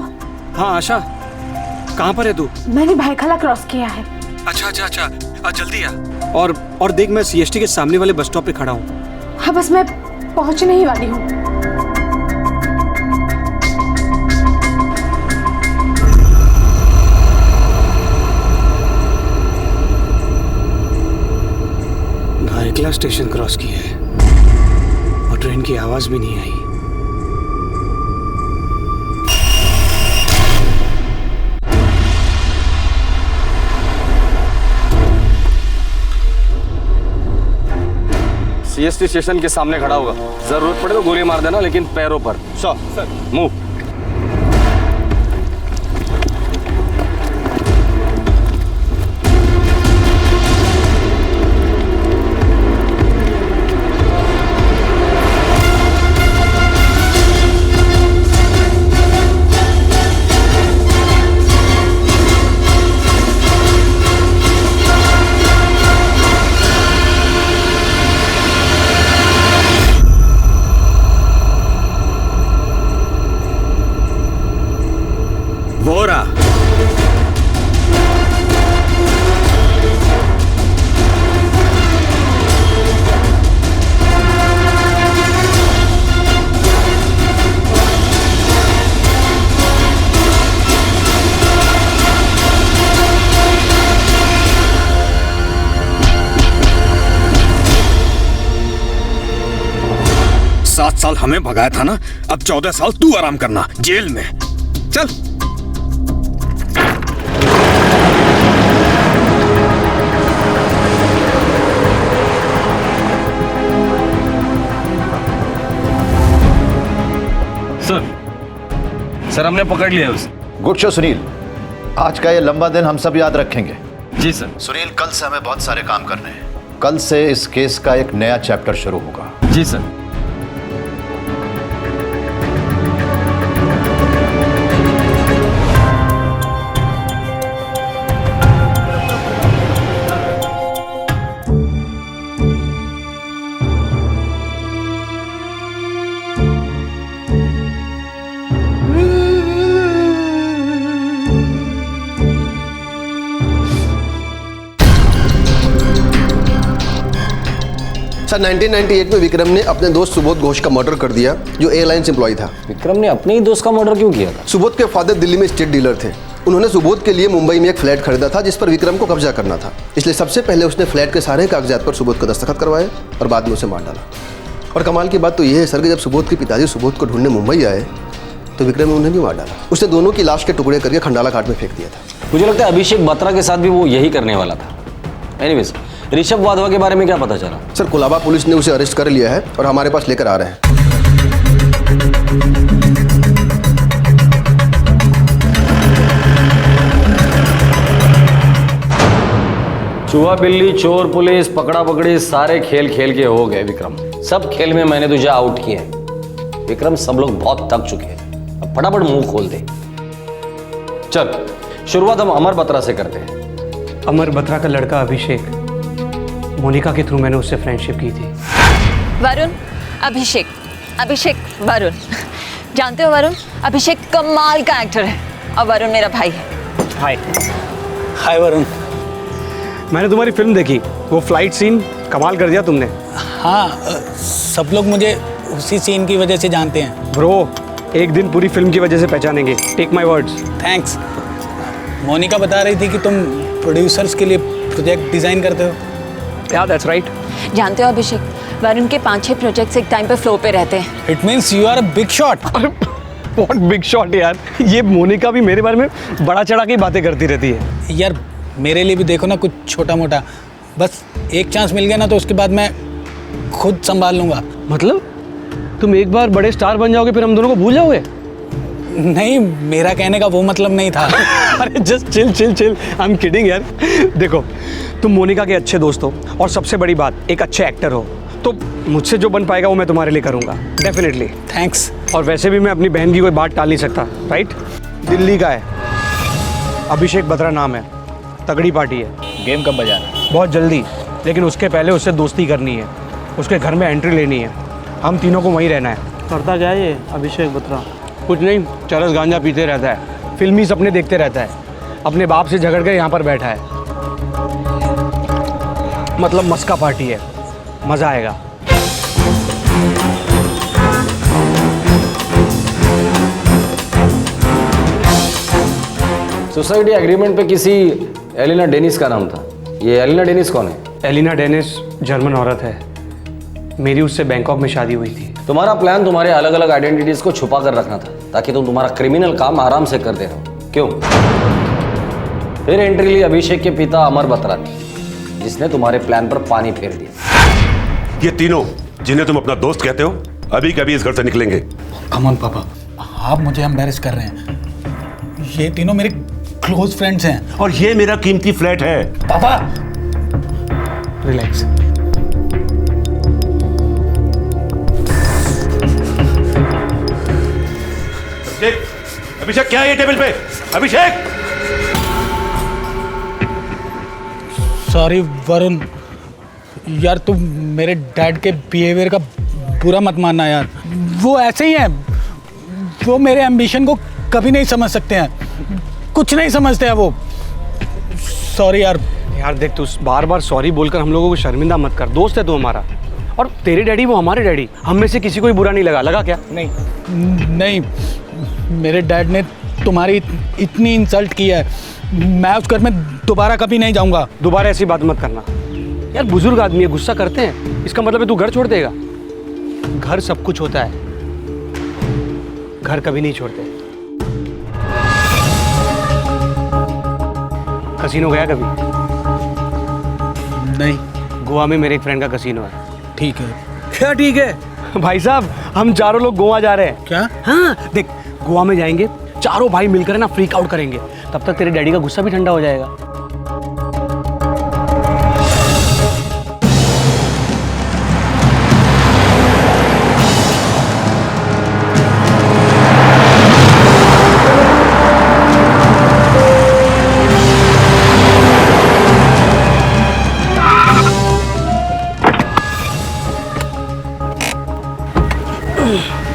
हाँ आशा, कहाँ पर है तू? मैंने भाईखला क्रॉस किया है। अच्छा, जल्दी आ। और देख, मैं CST के सामने वाले बस स्टॉप पे खड़ा हूँ। हाँ, बस मैं पहुँचने ही वाली हूँ। भाईखला स्टेशन क्रॉस किया है और ट्रेन की आवाज भी नहीं आई। सीएसटी स्टेशन के सामने खड़ा होगा। जरूरत पड़े तो गोली मार देना, लेकिन पैरों पर। Sir move. वोरा, सात साल हमें भगाया था ना, अब 14 साल तू आराम करना जेल में। चल। सर हमने पकड़ लिया उसे। गुड शो सुनील, आज का ये लंबा दिन हम सब याद रखेंगे। जी सर। सुनील, कल से हमें बहुत सारे काम करने हैं। कल से इस केस का एक नया चैप्टर शुरू होगा। जी सर। सर 1998 में विक्रम ने अपने दोस्त सुबोध घोष का मर्डर कर दिया, जो एयरलाइंस एम्प्लॉय था। विक्रम ने अपने ही दोस्त का मर्डर क्यों किया था? सुबोध के फादर दिल्ली में स्टेट डीलर थे। उन्होंने सुबोध के लिए मुंबई में एक फ्लैट खरीदा था जिस पर विक्रम को कब्जा करना था, इसलिए सबसे पहले उसने फ्लैट के सारे कागजात पर सुबोध का दस्तखत करवाए और बाद में उसे मार डाला। और कमाल की बात तो यह है सर कि जब सुबोध के पिताजी सुबोध को ढूंढने मुंबई आए तो विक्रम ने उन्हें भी मार डाला। उसने दोनों की लाश के टुकड़े करके खंडाला घाट में फेंक दिया था। मुझे लगता है अभिषेक बत्रा के साथ भी वो यही करने वाला था। एनीवेज, ऋषभ वाधवा के बारे में क्या पता चला? सर कोलाबा पुलिस ने उसे अरेस्ट कर लिया है और हमारे पास लेकर आ रहे हैं। चूहा बिल्ली चोर पुलिस पकड़ा पकड़ी सारे खेल खेल के हो गए विक्रम। सब खेल में मैंने तुझे आउट किया है विक्रम। सब लोग बहुत थक चुके हैं, अब फटाफट मुंह खोल दे। चल शुरुआत हम अमर बत्रा से करते हैं। अमर बत्रा का लड़का अभिषेक, मोनिका के थ्रू मैंने उससे फ्रेंडशिप की थी। वरुण, अभिषेक, अभिषेक वरुण। जानते हो वरुण, अभिषेक कमाल का एक्टर है और वरुण मेरा भाई है। हाय। हाय वरुण। मैंने तुम्हारी फिल्म देखी, वो फ्लाइट सीन कमाल कर दिया तुमने। हाँ, सब लोग मुझे उसी सीन की वजह से जानते हैं। ब्रो, एक दिन पूरी फिल्म की वजह से पहचानेंगे। Take my words. Thanks. Monica बता रही थी कि तुम प्रोड्यूसर्स के लिए प्रोजेक्ट डिजाइन करते हो। Yeah, that's right. जानते हो अभिषेक, वरुण के 5-6 प्रोजेक्ट्स एक टाइम पे फ्लो पे रहते हैं। It means you are a big shot. What big shot यार? ये मोनिका भी मेरे बारे में बड़ा चढ़ा के बातें करती रहती है। यार मेरे लिए भी देखो ना कुछ छोटा मोटा, बस एक चांस मिल गया ना तो उसके बाद मैं खुद संभाल लूंगा। मतलब तुम एक बार बड़े स्टार बन जाओगे फिर हम दोनों को भूल जाओगे? नहीं, मेरा कहने का वो मतलब नहीं था। अरे just chill chill chill, I am kidding यार। देखो, तुम मोनिका के अच्छे दोस्त हो और सबसे बड़ी बात एक अच्छे एक्टर हो, तो मुझसे जो बन पाएगा वो मैं तुम्हारे लिए करूँगा डेफिनेटली। थैंक्स। और वैसे भी मैं अपनी बहन की कोई बात टाल नहीं सकता, राइट? दिल्ली का है, अभिषेक बत्रा नाम है, तगड़ी पार्टी है। गेम कब बजाना है? बहुत जल्दी, लेकिन उसके पहले उससे दोस्ती करनी है, उसके घर में एंट्री लेनी है, हम तीनों को वहीं रहना है। करता क्या है ये अभिषेक बत्रा? कुछ नहीं, चरस गांजा पीते रहता है, फिल्मी सपने देखते रहता है, अपने बाप से झगड़ कर यहाँ पर बैठा है। मतलब मस्का पार्टी है, मज़ा आएगा। सोसाइटी एग्रीमेंट पे किसी एलिना डेनिस का नाम था। ये एलिना डेनिस कौन है? एलिना डेनिस जर्मन औरत है, मेरी उससे बैंकॉक में शादी हुई थी। तुम्हारा प्लान तुम्हारे अलग अलग आइडेंटिटीज को छुपा कर रखना था ताकि तुम तुम्हारा क्रिमिनल काम आराम से करते रहो। क्यों? फिर एंट्री ली अभिषेक के पिता अमर बत्रा ने, जिसने तुम्हारे प्लान पर पानी फेर दिया। ये तीनों जिन्हें तुम अपना दोस्त कहते हो अभी कभी इस घर से निकलेंगे। कम ऑन पापा, आप मुझे एम्बैरेस कर रहे हैं। ये तीनों मेरे क्लोज फ्रेंड्स हैं। और ये मेरा कीमती फ्लैट है। पापा रिलैक्स। अभिषेक क्या है ये टेबल पे? अभिषेक! सॉरी वरुण, यार तुम मेरे डैड के बिहेवियर का बुरा मत मानना यार। वो ऐसे ही हैं, वो मेरे एम्बिशन को कभी नहीं समझ सकते हैं, कुछ नहीं समझते हैं वो। सॉरी यार। यार देख, तू बार बार सॉरी बोलकर हम लोगों को शर्मिंदा मत कर। दोस्त है तू हमारा, और तेरे डैडी वो हमारे डैडी। हम में से किसी को ही बुरा नहीं लगा क्या? नहीं, मेरे डैड ने तुम्हारी इतनी इंसल्ट की है, मैं उस घर में दोबारा कभी नहीं जाऊंगा। दोबारा ऐसी बात मत करना यार, बुजुर्ग आदमी है, गुस्सा करते हैं। इसका मतलब है तू घर छोड़ देगा? घर सब कुछ होता है, घर कभी नहीं छोड़ते। कसीनो गया कभी? नहीं। गोवा में मेरे एक फ्रेंड का कसीनो है। ठीक है। क्या ठीक है? भाई साहब, हम चारों लोग गोवा जा रहे हैं। क्या? हाँ देख, गोवा में जाएंगे, चारों भाई मिलकर ना फ्रीक आउट करेंगे। तब तक तेरे डैडी का गुस्सा भी ठंडा हो जाएगा।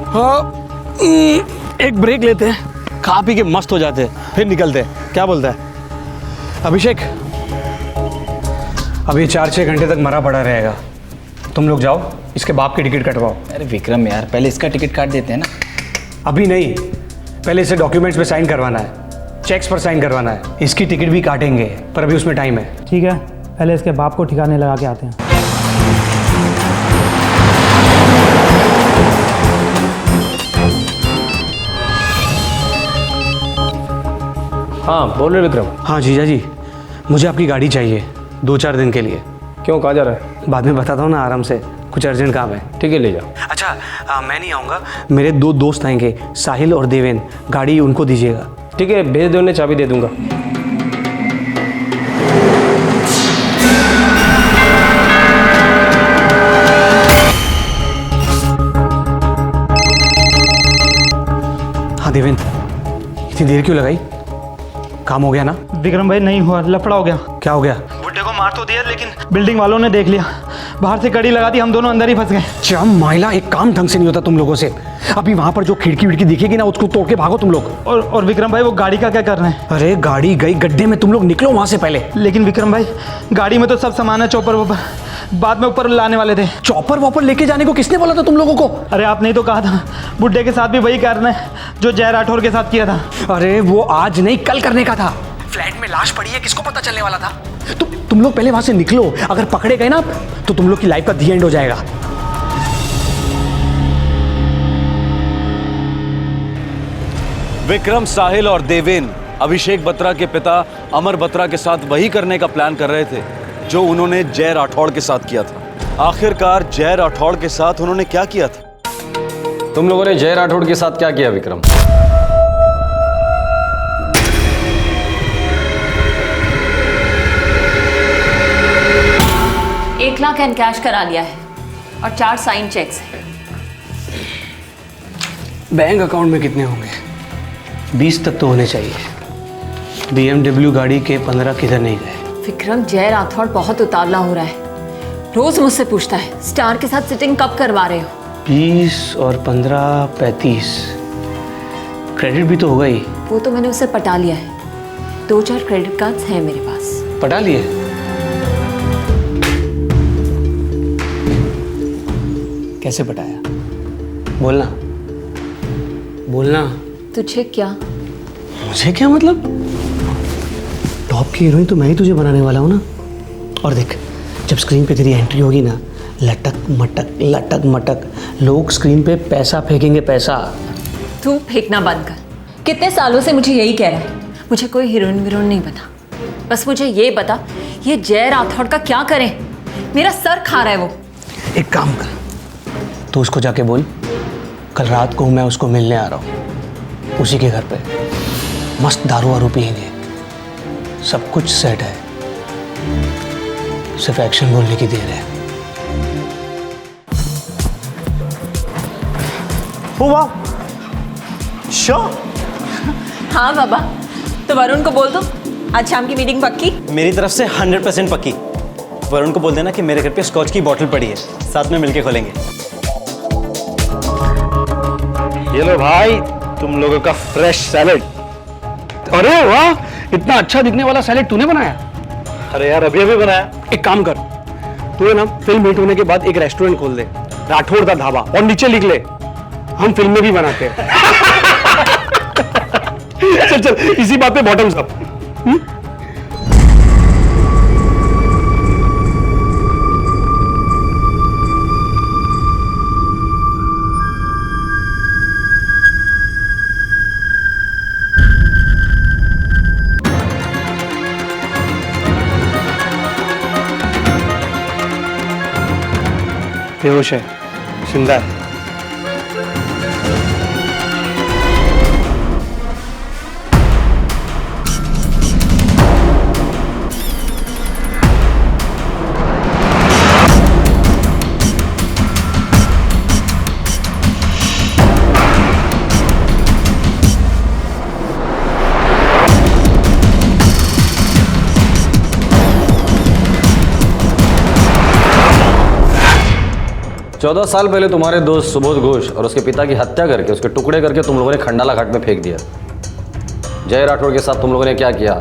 हाँ, एक ब्रेक लेते हैं, खा पी के मस्त हो जाते हैं, फिर निकलते हैं। क्या बोलता है अभिषेक? अब ये 4-6 घंटे तक मरा पड़ा रहेगा। तुम लोग जाओ, इसके बाप की टिकट कटवाओ। अरे विक्रम यार, पहले इसका टिकट काट देते हैं ना। अभी नहीं, पहले इसे डॉक्यूमेंट्स पे साइन करवाना है, चेक्स पर साइन करवाना है। इसकी टिकट भी काटेंगे, पर अभी उसमें टाइम है। ठीक है, पहले इसके बाप को ठिकाने लगा के आते हैं। हाँ बोल रहे विक्रम। हाँ जीजा जी, मुझे आपकी गाड़ी चाहिए 2-4 दिन के लिए। क्यों, कहाँ जा रहा है? बाद में बताता हूँ ना, आराम से, कुछ अर्जेंट काम है। ठीक है, ले जाओ। अच्छा मैं नहीं आऊँगा, मेरे 2 दोस्त आएंगे, साहिल और देवेन। गाड़ी उनको दीजिएगा। ठीक है, भेज दो, उन्हें चाबी दे दूंगा। हाँ देवेन, इतनी देर क्यों लगाई? काम हो गया ना? विक्रम भाई नहीं हुआ, लफड़ा हो गया। क्या हो गया? बुड्ढे को मार तो दिया, लेकिन बिल्डिंग वालों ने देख लिया, बाहर से कड़ी लगा दी, हम दोनों अंदर ही फंस गए। चम माइला, एक काम ढंग से नहीं होता तुम लोगों से। अभी वहां पर जो खिड़की विड़की दिखेगी ना, उसको तोड़ के भागो तुम लोग। और विक्रम भाई, वो गाड़ी का क्या कर रहे हैं? अरे गाड़ी गई गड्ढे में, तुम लोग निकलो वहां से पहले। लेकिन विक्रम भाई, गाड़ी में तो सब सामान है, चॉपर वॉपर बाद में ऊपर लाने वाले थे। चॉपर वॉपर लेके जाने को किसने बोला था तुम लोगों को? अरे आपने ही तो कहा था, बुड्ढे के साथ भी वही करना है जो जय राठौर के साथ किया था। अरे वो आज नहीं, कल करने का था। फ्लैट में लाश पड़ी है, किसको पता चलने वाला था? तुम लोग पहले वहां से निकलो। अगर पकड़े गए ना, तो तुम लोग की लाइफ का दी एंड हो जाएगा। विक्रम, साहिल और देवेन अभिषेक बत्रा के पिता अमर बत्रा के साथ वही करने का प्लान कर रहे थे जो उन्होंने जय राठौड़ के साथ किया था। आखिरकार जय राठौड़ के साथ उन्होंने क्या किया था? तुम लोगों ने जय राठौड़ के साथ क्या किया विक्रम? 1 लाख एंड कैश करा लिया है और 4 साइन चेक्स हैं। बैंक अकाउंट में कितने होंगे? 20 तक तो होने चाहिए। BMW गाड़ी के 15 किधर नहीं गए? विक्रम, जय राठौड़ बहुत उतावला हो रहा है, रोज मुझसे पूछता है स्टार के साथ सिटिंग कब करवा रहे हो। 20 और 15 35, क्रेडिट भी तो होगा ही। वो तो मैंने उसे पटा लिया है, 2-4 क्रेडिट कार्ड्स हैं मेरे पास। पटा लिए? कैसे पटाया? बोलना बोलना। तुझे क्या? मुझे क्या मतलब? टॉप की हीरोइन तो मैं ही तुझे बनाने वाला हूँ ना। और देख, जब स्क्रीन पे तेरी एंट्री होगी ना, लटक मटक लोग स्क्रीन पे पैसा फेंकेंगे, पैसा। तू फेंकना बंद कर। कितने सालों से मुझे यही कह रहा है, मुझे कोई हीरोइन वीरोइन नहीं पता, बस मुझे ये बता ये जय राठौड़ का क्या करें, मेरा सर खा रहा है वो। एक काम कर, तू उसको जाके बोल कल रात को मैं उसको मिलने आ रहा हूँ उसी के घर पे। मस्त दारू वारू पियेंगे, सब कुछ सेट है, सिर्फ एक्शन बोलने की देर है। हुआ हाँ बाबा, तो वरुण को बोल दो आज शाम की मीटिंग पक्की। मेरी तरफ से 100% पक्की। वरुण को बोल देना कि मेरे घर पे स्कॉच की बोतल पड़ी है, साथ में मिलके खोलेंगे। ये लो भाई तुम लोगों का फ्रेश सैलेड। अरे वाह, इतना अच्छा दिखने वाला सैलेड तूने बनाया? अरे यार अभी अभी बनाया। एक काम कर, तू ना फिल्म हिट होने के बाद एक रेस्टोरेंट खोल दे, राठौड़ दा ढाबा, और नीचे लिख ले हम फिल्में भी बनाते हैं। चल चल, इसी बात पे बॉटम्स अप। बेहोश है, जिंदा है। चौदह साल पहले तुम्हारे दोस्त सुबोध घोष और उसके पिता की हत्या करके उसके टुकड़े करके तुम लोगों ने खंडाला घाट में फेंक दिया। जय राठौड़ के साथ तुम लोगों ने क्या किया?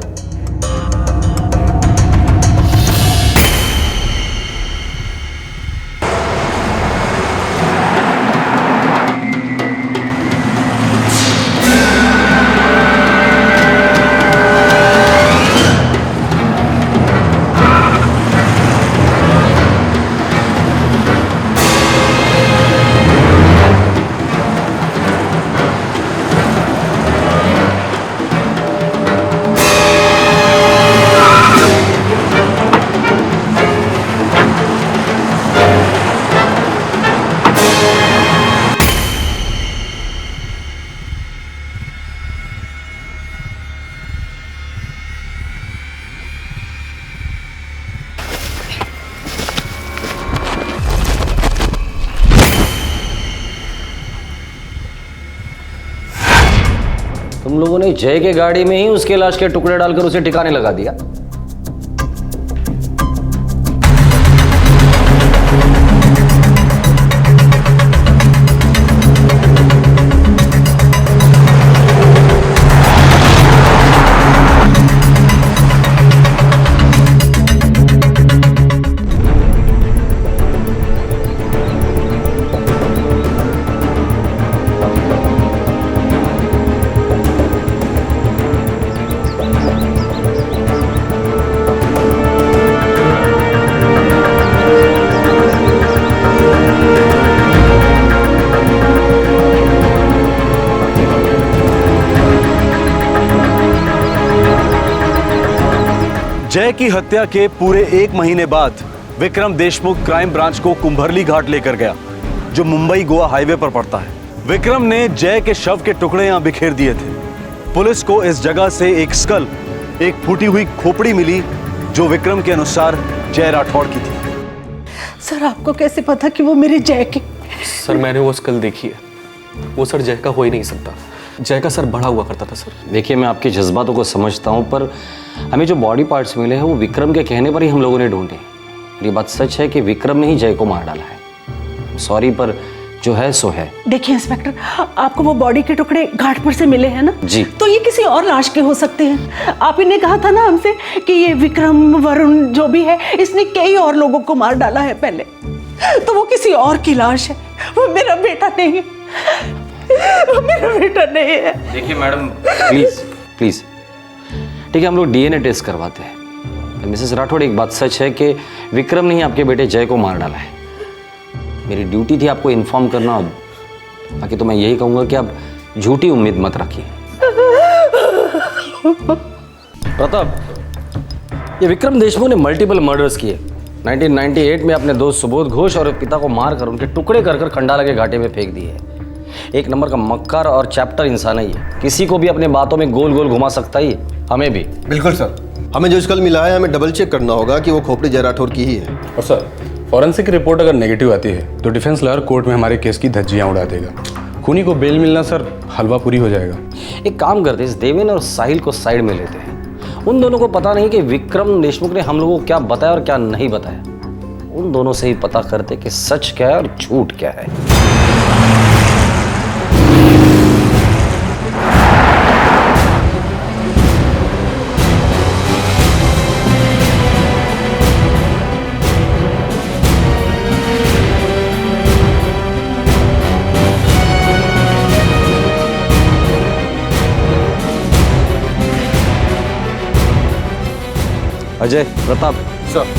तुम लोगों ने जय के गाड़ी में ही उसके लाश के टुकड़े डालकर उसे ठिकाने लगा दिया। जय की हत्या के पूरे 1 महीने बाद विक्रम देशमुख क्राइम ब्रांच को कुंभरली घाट लेकर गया, जो मुंबई गोवा हाईवे पर पड़ता है। विक्रम ने जय के शव के टुकड़े यहां बिखेर दिए थे। पुलिस को इस जगह से एक स्कल, एक फूटी हुई खोपड़ी मिली, जो विक्रम के अनुसार जय राठौड़ की थी। सर आपको कैसे पता कि वो मेरे जय के? सर मैंने वो स्कल देखी है, वो सर जय का हो ही नहीं सकता। जय का सर बड़ा हुआ करता था सर। देखिए, मैं आपके जज्बातों को समझता हूं, पर हमें जो बॉडी पार्ट्स मिले हैं वो विक्रम के कहने पर ही हम लोगों ने ढूंढे। ये बात सच है कि विक्रम ने ही जय को मार डाला है। सॉरी, पर जो है सो है। देखिए इंस्पेक्टर, आपको वो बॉडी के टुकड़े घाट पर से मिले हैं ना जी, तो ये किसी और लाश के हो सकते हैं। आप इन्हें कहा था ना हमसे कि ये विक्रम वरुण जो भी है, इसने कई और लोगों को मार डाला है पहले, तो वो किसी और की लाश है। वो मेरा बेटा नहीं है, वो मेरा बेटा नहीं है। देखिए मैडम, प्लीज प्लीज, ठीक है, हम लोग डीएनए टेस्ट करवाते हैं। मिसेस राठौड़, एक बात सच है कि विक्रम ने ही आपके बेटे जय को मार डाला है। मेरी ड्यूटी थी आपको इन्फॉर्म करना, बाकी तो मैं यही कहूंगा कि आप झूठी उम्मीद मत रखिए। प्रताप, ये विक्रम देशमुख ने मल्टीपल मर्डर्स किए, 1998 में अपने दोस्त सुबोध घोष और पिता को मारकर उनके टुकड़े कर कर खंडाला के घाटे में फेंक दिए है। एक नंबर का मक्कार और चैप्टर इंसान है ये। किसी को भी अपने बातों में गोल गोल घुमा सकता है, हमें भी। बिल्कुल सर, हमें जो स्कल मिला है हमें डबल चेक करना होगा कि वो खोपड़ी जय राठौर की ही है। और सर, फॉरेंसिक रिपोर्ट अगर नेगेटिव आती है तो डिफेंस लॉयर कोर्ट में हमारे केस की धज्जियां उड़ा देगा। खूनी को बेल मिलना सर हलवा पूरी हो जाएगा। एक काम करते हैं, इस देवेन और साहिल को साइड में लेते हैं। उन दोनों को पता नहीं कि विक्रम देशमुख ने हम लोगों को क्या बताया और क्या नहीं बताया। उन दोनों से ही पता करते कि सच क्या है और झूठ क्या है। अजय, प्रताप सर।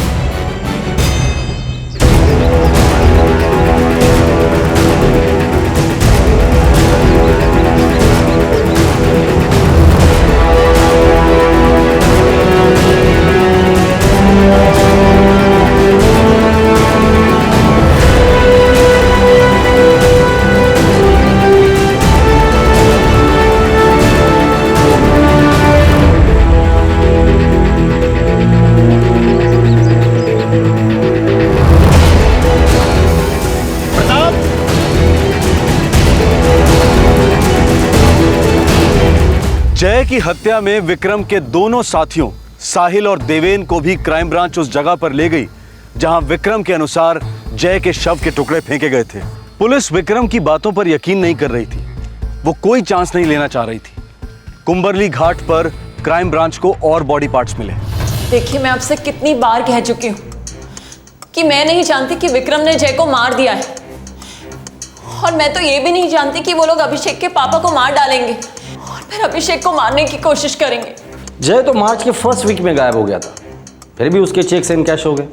जय की हत्या में विक्रम के दोनों साथियों साहिल और देवेन को भी क्राइम ब्रांच उस जगह पर ले गई जहां विक्रम के अनुसार जय के शव के टुकड़े फेंके गए थे। पुलिस विक्रम की बातों पर यकीन नहीं कर रही थी, वो कोई चांस नहीं लेना चाह रही थी। कुंबरली घाट पर क्राइम ब्रांच को और बॉडी पार्ट्स मिले। देखिए, मैं आपसे कितनी बार कह चुकी हूँ कि मैं नहीं जानती कि विक्रम ने जय को मार दिया है, और मैं तो ये भी नहीं जानती कि वो लोग अभिषेक के पापा को मार डालेंगे और फिर अभिषेक को मारने की कोशिश करेंगे। जय तो मार्च के फर्स्ट वीक में गायब हो गया था, फिर भी उसके चेक्स इन कैश हो गए।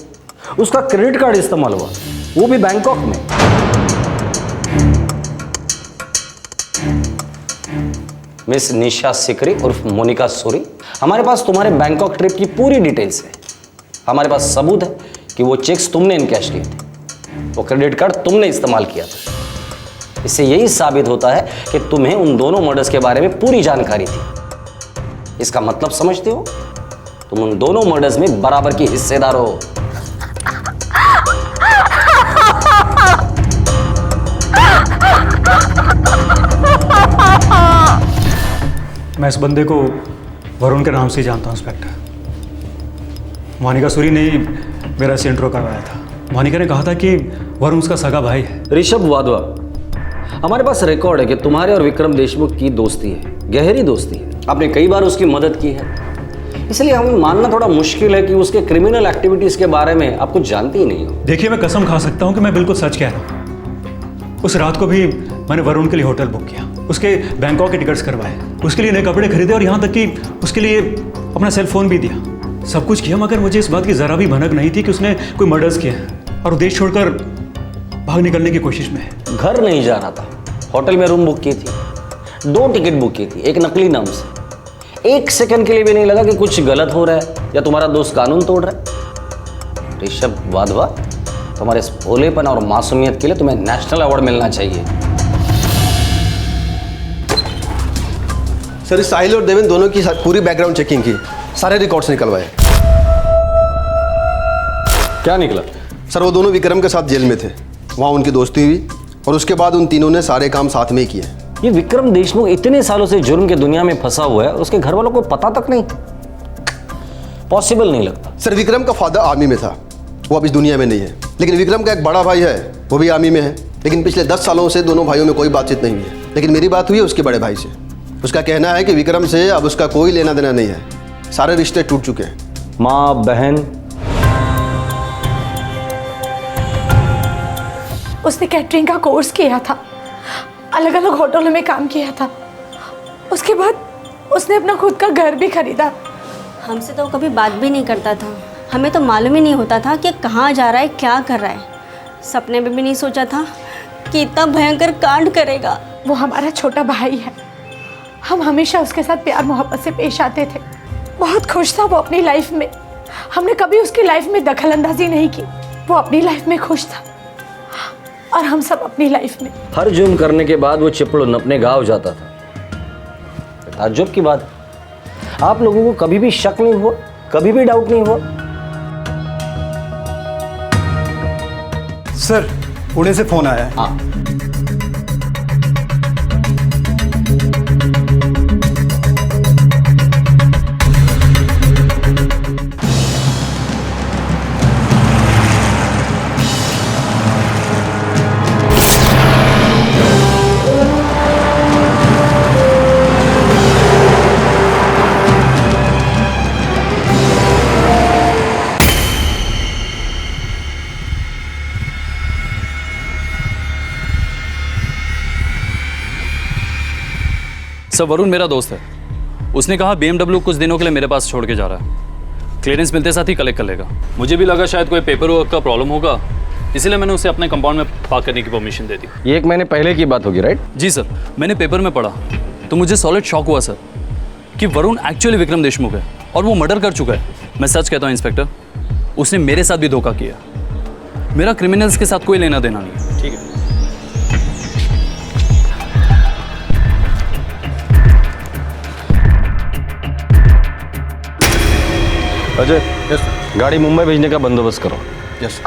उसका क्रेडिट कार्ड इस्तेमाल हुआ, वो भी बैंकॉक में। मिस निशा सिकरी उर्फ मोनिका सूरी, हमारे पास तुम्हारे बैंकॉक ट्रिप की पूरी डिटेल्स है। हमारे पास सबूत है कि वो चेक्स तुमने इनकैश किए थे, वो क्रेडिट कार्ड तुमने इस्तेमाल किया था। इससे यही साबित होता है कि तुम्हें उन दोनों मर्डर्स के बारे में पूरी जानकारी थी। इसका मतलब समझते हो? तुम उन दोनों मर्डर्स में बराबर की हिस्सेदार हो। मैं इस बंदे को वरुण के नाम से जानता हूं इंस्पेक्टर। मोनिका सूरी ने मेरा से इंट्रो करवाया था। मोनिका ने कहा था कि वरुण उसका सगा भाई है। ऋषभ वाधवा, हमारे पास रिकॉर्ड है कि तुम्हारे और विक्रम देशमुख की दोस्ती है, गहरी दोस्ती है। आपने कई बार उसकी मदद की है, इसलिए हमें मानना थोड़ा मुश्किल है कि उसके क्रिमिनल एक्टिविटीज के बारे में आप कुछ जानती ही नहीं हो। देखिए, मैं कसम खा सकता हूं कि मैं बिल्कुल सच कह रहा हूं। उस रात को भी मैंने वरुण के लिए होटल बुक किया, उसके बैंकॉक के टिकट्स करवाए, उसके लिए नए कपड़े खरीदे और यहाँ तक कि उसके लिए अपना सेल फोन भी दिया। सब कुछ किया, मगर मुझे इस बात की जरा भी भनक नहीं थी कि उसने कोई मर्डर्स किया और देश छोड़कर भाग निकलने की कोशिश में है। घर नहीं जा रहा था, होटल में रूम बुक की थी, 2 टिकट बुक की थी, एक नकली नाम से। 1 सेकंड के लिए भी नहीं लगा कि कुछ गलत हो रहा है या तुम्हारा दोस्त कानून तोड़ रहा है। ऋषभ वाधवा, तुम्हारे इस भोलेपन और मासूमियत के लिए तुम्हें नेशनल अवार्ड मिलना चाहिए। सर, साहिल और देवेन दोनों की पूरी बैकग्राउंड चेकिंग की, सारे रिकॉर्ड्स निकलवाए। क्या निकला? सर, वो दोनों विक्रम के साथ जेल में थे, वहाँ उनकी दोस्ती हुई और उसके बाद उन तीनों ने सारे काम साथ में ही किए। ये विक्रम देशमुख इतने सालों से जुर्म के दुनिया में फंसा हुआ है, उसके घर वालों को पता तक नहीं? पॉसिबल नहीं लगता। सर, विक्रम का फादर आर्मी में था, वो अब इस दुनिया में नहीं है। लेकिन विक्रम का एक बड़ा भाई है, वो भी आर्मी में है। लेकिन पिछले 10 सालों से दोनों भाइयों में कोई बातचीत नहीं हुई है। लेकिन मेरी बात हुई है उसके बड़े भाई से। उसका कहना है कि विक्रम से अब उसका कोई लेना देना नहीं है, सारे रिश्ते टूट चुके हैं। माँ, बहन? उसने कैटरिंग का कोर्स किया था, अलग अलग होटलों में काम किया था। उसके बाद उसने अपना खुद का घर भी खरीदा। हमसे तो कभी बात भी नहीं करता था, हमें तो मालूम ही नहीं होता था कि कहाँ जा रहा है, क्या कर रहा है। सपने में भी नहीं सोचा था कि इतना भयंकर कांड करेगा। वो हमारा छोटा भाई है, हम हमेशा उसके साथ प्यार मोहब्बत से पेश आते थे। बहुत खुश था वो अपनी लाइफ में, हमने कभी उसकी लाइफ में दखल अंदाजी नहीं की। वो अपनी लाइफ में खुश था और हम सब अपनी लाइफ में। हर जुर्म करने के बाद वो चिपळून अपने गांव जाता था। ताज्जुब की बात, आप लोगों को कभी भी शक नहीं हुआ, कभी भी डाउट नहीं हुआ? सर, पुणे से फोन आया है। हाँ। सर, वरुण मेरा दोस्त है। उसने कहा BMW कुछ दिनों के लिए मेरे पास छोड़ के जा रहा है। क्लियरेंस मिलते साथ ही कलेक्ट कर लेगा। मुझे भी लगा शायद कोई पेपर वर्क का प्रॉब्लम होगा, इसीलिए मैंने उसे अपने कंपाउंड में पार्क करने की परमिशन दे दी। ये 1 महीने पहले की बात होगी, राइट? जी सर, मैंने पेपर में पढ़ा तो मुझे सॉलिड शॉक हुआ सर कि वरुण एक्चुअली विक्रम देशमुख है और वो मर्डर कर चुका है। मैं सच कहता हूँ इंस्पेक्टर, उसने मेरे साथ भी धोखा किया। मेरा क्रिमिनल्स के साथ कोई लेना देना नहीं। ठीक है। अजय, गाड़ी मुंबई भेजने का बंदोबस्त करो। यस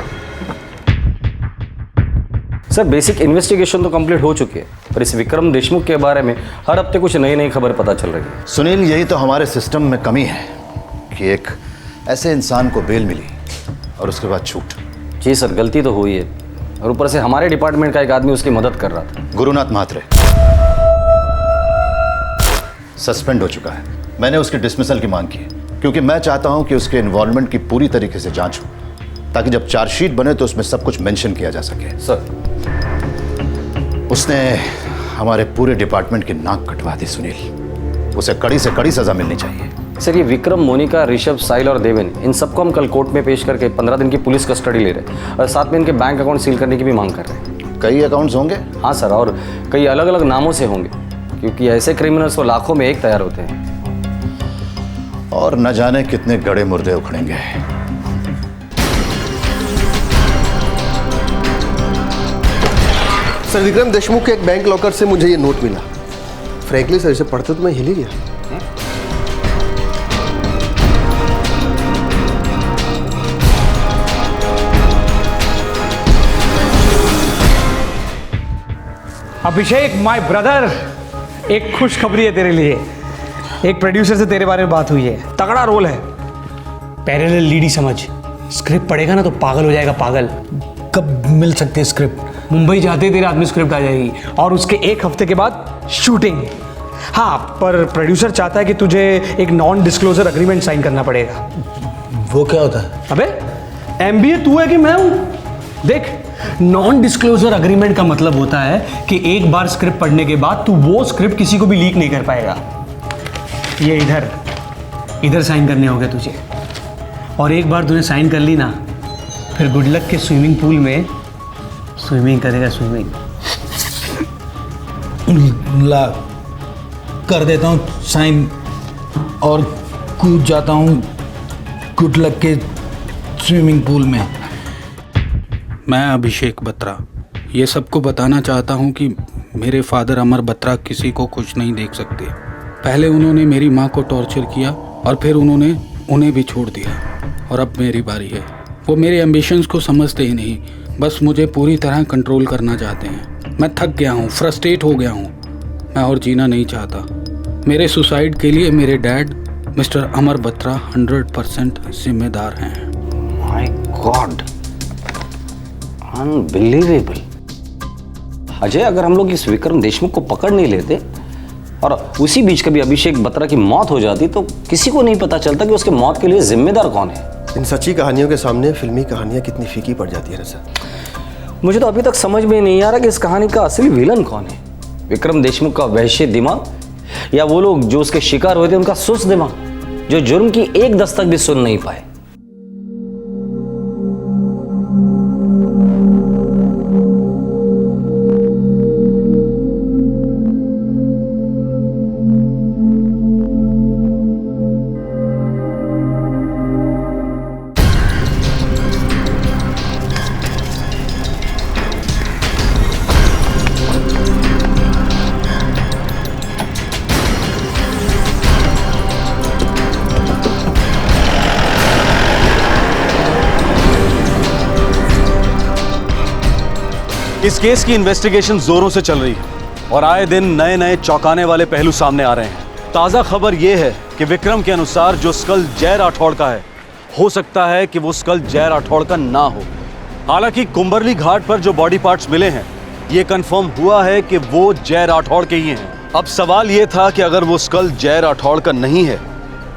सर, बेसिक इन्वेस्टिगेशन तो कंप्लीट हो चुकी है, पर इस विक्रम देशमुख के बारे में हर हफ्ते कुछ नई नई खबर पता चल रही है। सुनील, यही तो हमारे सिस्टम में कमी है कि एक ऐसे इंसान को बेल मिली और उसके बाद छूट। जी सर, गलती तो हुई है, और ऊपर से हमारे डिपार्टमेंट का एक आदमी उसकी मदद कर रहा था। गुरुनाथ महात्रे सस्पेंड हो चुका है। मैंने उसकी डिसमिसल की मांग की है, क्योंकि मैं चाहता हूं कि उसके इन्वॉल्वमेंट की पूरी तरीके से जांच हो, ताकि जब चार्जशीट बने तो उसमें सब कुछ मेंशन किया जा सके। सर, उसने हमारे पूरे डिपार्टमेंट की नाक कटवा दी सुनील। उसे कड़ी से कड़ी सजा मिलनी चाहिए। सर, ये विक्रम, मोनिका, ऋषभ, साहिल और देवेन, इन सबको हम कल कोर्ट में पेश करके 15 दिन की पुलिस कस्टडी ले रहे हैं, और साथ में इनके बैंक अकाउंट सील करने की भी मांग कर रहे हैं। कई अकाउंट्स होंगे? हाँ सर, और कई अलग अलग नामों से होंगे, क्योंकि ऐसे क्रिमिनल्स तो लाखों में एक तैयार होते हैं। और न जाने कितने गड़े मुर्दे उखड़ेंगे। सर, विक्रम देशमुख के एक बैंक लॉकर से मुझे ये नोट मिला। फ्रैंकली सर, इसे पढ़ते तो मैं हिल ही गया। अभिषेक, माय ब्रदर, एक खुशखबरी है तेरे लिए। एक प्रोड्यूसर से तेरे बारे में बात हुई है। तगड़ा रोल है, पैरेलल लीड ही समझ। स्क्रिप्ट पढ़ेगा ना तो पागल हो जाएगा, पागल। कब मिल सकती है स्क्रिप्ट? मुंबई जाते ही तेरे हाथ में स्क्रिप्ट आ जाएगी, और उसके 1 हफ्ते के बाद शूटिंग। हाँ, पर प्रोड्यूसर चाहता है कि तुझे एक नॉन डिस्क्लोजर अग्रीमेंट साइन करना पड़ेगा। वो क्या होता है? अबे, MBA तू है कि मैं हूं? देख, नॉन डिस्क्लोजर अग्रीमेंट का मतलब होता है कि एक बार स्क्रिप्ट पढ़ने के बाद तू वो स्क्रिप्ट किसी को भी लीक नहीं कर पाएगा। ये इधर साइन करने होंगे तुझे, और एक बार तूने साइन कर ली ना, फिर गुड लक के स्विमिंग पूल में स्विमिंग करेगा, स्विमिंग। ला कर देता हूँ साइन और कूद जाता हूँ गुड लक के स्विमिंग पूल में। मैं अभिषेक बत्रा ये सबको बताना चाहता हूँ कि मेरे फादर अमर बत्रा किसी को खुश नहीं देख सकते। पहले उन्होंने मेरी माँ को टॉर्चर किया और फिर उन्होंने उन्हें भी छोड़ दिया, और अब मेरी बारी है। वो मेरे एम्बिशंस को समझते ही नहीं, बस मुझे पूरी तरह कंट्रोल करना चाहते हैं। मैं थक गया हूँ, फ्रस्ट्रेट हो गया हूँ, मैं और जीना नहीं चाहता। मेरे सुसाइड के लिए मेरे डैड मिस्टर अमर बत्रा 100% जिम्मेदार हैं। My God, unbelievable. अजय, अगर हम लोग इस विक्रम देशमुख को पकड़ नहीं लेते और उसी बीच कभी अभिषेक बत्रा की मौत हो जाती, तो किसी को नहीं पता चलता कि उसके मौत के लिए जिम्मेदार कौन है। इन सच्ची कहानियों के सामने फिल्मी कहानियां कितनी फीकी पड़ जाती है ना सर। मुझे तो अभी तक समझ में नहीं आ रहा कि इस कहानी का असली विलन कौन है। विक्रम देशमुख का वहशी दिमाग, या वो लोग जो उसके शिकार हुए थे उनका सुस्त दिमाग, जो जुर्म की एक दस्तक भी सुन नहीं पाए। इस केस की इन्वेस्टिगेशन जोरों से चल रही है और आए दिन नए नए चौंकाने वाले पहलू सामने आ रहे हैं। ताज़ा खबर यह है कि विक्रम के अनुसार जो स्कल जय राठौड़ का है, हो सकता है कि वो स्कल जय राठौड़ का ना हो। हालांकि कुंबरली घाट पर जो बॉडी पार्ट्स मिले हैं, ये कंफर्म हुआ है कि वो जय राठौड़ के ही हैं। अब सवाल ये था कि अगर वो स्कल जय राठौड़ का नहीं है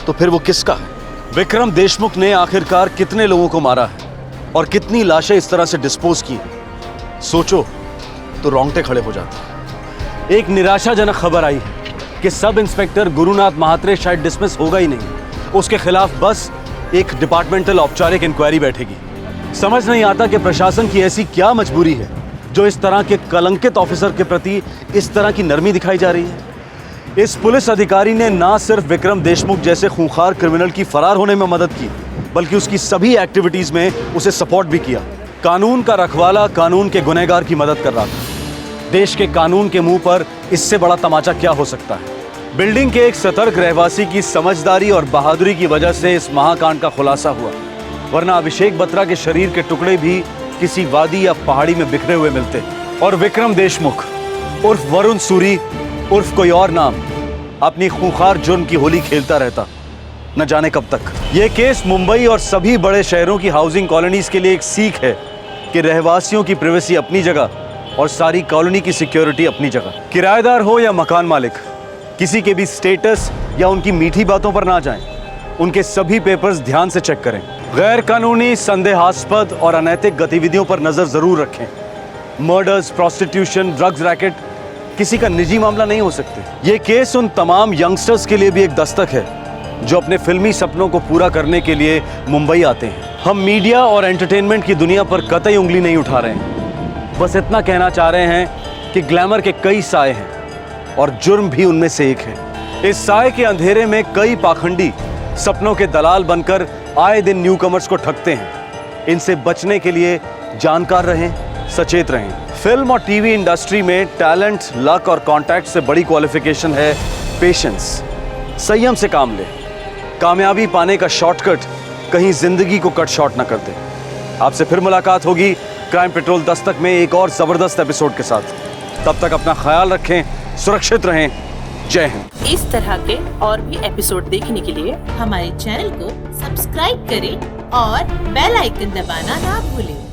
तो फिर वो किसका है? विक्रम देशमुख ने आखिरकार कितने लोगों को मारा है और कितनी लाशें इस तरह से डिस्पोज की? सोचो तो रोंगटे खड़े हो जाते। एक निराशाजनक खबर आई है कि सब इंस्पेक्टर गुरुनाथ महात्रे शायद डिसमिस होगा ही नहीं। उसके खिलाफ बस एक डिपार्टमेंटल औपचारिक इंक्वायरी बैठेगी। समझ नहीं आता कि प्रशासन की ऐसी क्या मजबूरी है जो इस तरह के कलंकित ऑफिसर के प्रति इस तरह की नरमी दिखाई जा रही है। इस पुलिस अधिकारी ने ना सिर्फ विक्रम देशमुख जैसे खूंखार क्रिमिनल की फरार होने में मदद की, बल्कि उसकी सभी एक्टिविटीज में उसे सपोर्ट भी किया। कानून का रखवाला कानून के गुनहगार की मदद कर रहा था। देश के कानून के मुंह पर इससे बड़ा तमाचा क्या हो सकता है? बिल्डिंग के एक सतर्क रहवासी की समझदारी और बहादुरी की वजह से इस महाकांड का खुलासा हुआ, वरना अभिषेक बत्रा के शरीर के टुकड़े भी किसी वादी या पहाड़ी में बिखरे हुए मिलते और विक्रम देशमुख उर्फ वरुण सूरी उर्फ कोई और नाम अपनी खूंखार जुर्म की होली खेलता रहता, न जाने कब तक। यह केस मुंबई और सभी बड़े शहरों की हाउसिंग कॉलोनीज के लिए एक सीख है कि रहवासियों की प्राइवेसी अपनी जगह और सारी कॉलोनी की सिक्योरिटी अपनी जगह। किराएदार हो या मकान मालिक, किसी के भी स्टेटस या उनकी मीठी बातों पर ना जाएं। उनके सभी पेपर्स ध्यान से चेक करें। गैर कानूनी, संदेहास्पद और अनैतिक गतिविधियों पर नजर जरूर रखें। मर्डर्स, प्रोस्टिट्यूशन, ड्रग्स रैकेट किसी का निजी मामला नहीं हो सकते। ये केस उन तमाम यंगस्टर्स के लिए भी एक दस्तक है जो अपने फिल्मी सपनों को पूरा करने के लिए मुंबई आते हैं। हम मीडिया और एंटरटेनमेंट की दुनिया पर कतई उंगली नहीं उठा रहे हैं, बस इतना कहना चाह रहे हैं कि ग्लैमर के कई साए हैं और जुर्म भी उनमें से एक है। इस साए के अंधेरे में कई पाखंडी सपनों के दलाल बनकर आए दिन न्यूकमर्स को ठगते हैं। इनसे बचने के लिए जानकार रहें, सचेत रहें। फिल्म और टीवी इंडस्ट्री में टैलेंट, लक और कॉन्टैक्ट से बड़ी क्वालिफिकेशन है पेशेंस। संयम से काम ले। कामयाबी पाने का शॉर्टकट कहीं जिंदगी को कट शॉर्ट ना कर दे। आपसे फिर मुलाकात होगी क्राइम पेट्रोल दस्तक में एक और जबरदस्त एपिसोड के साथ। तब तक अपना ख्याल रखें, सुरक्षित रहें। जय हिंद। इस तरह के और भी एपिसोड देखने के लिए हमारे चैनल को सब्सक्राइब करें और बेल आइकन दबाना ना भूलें।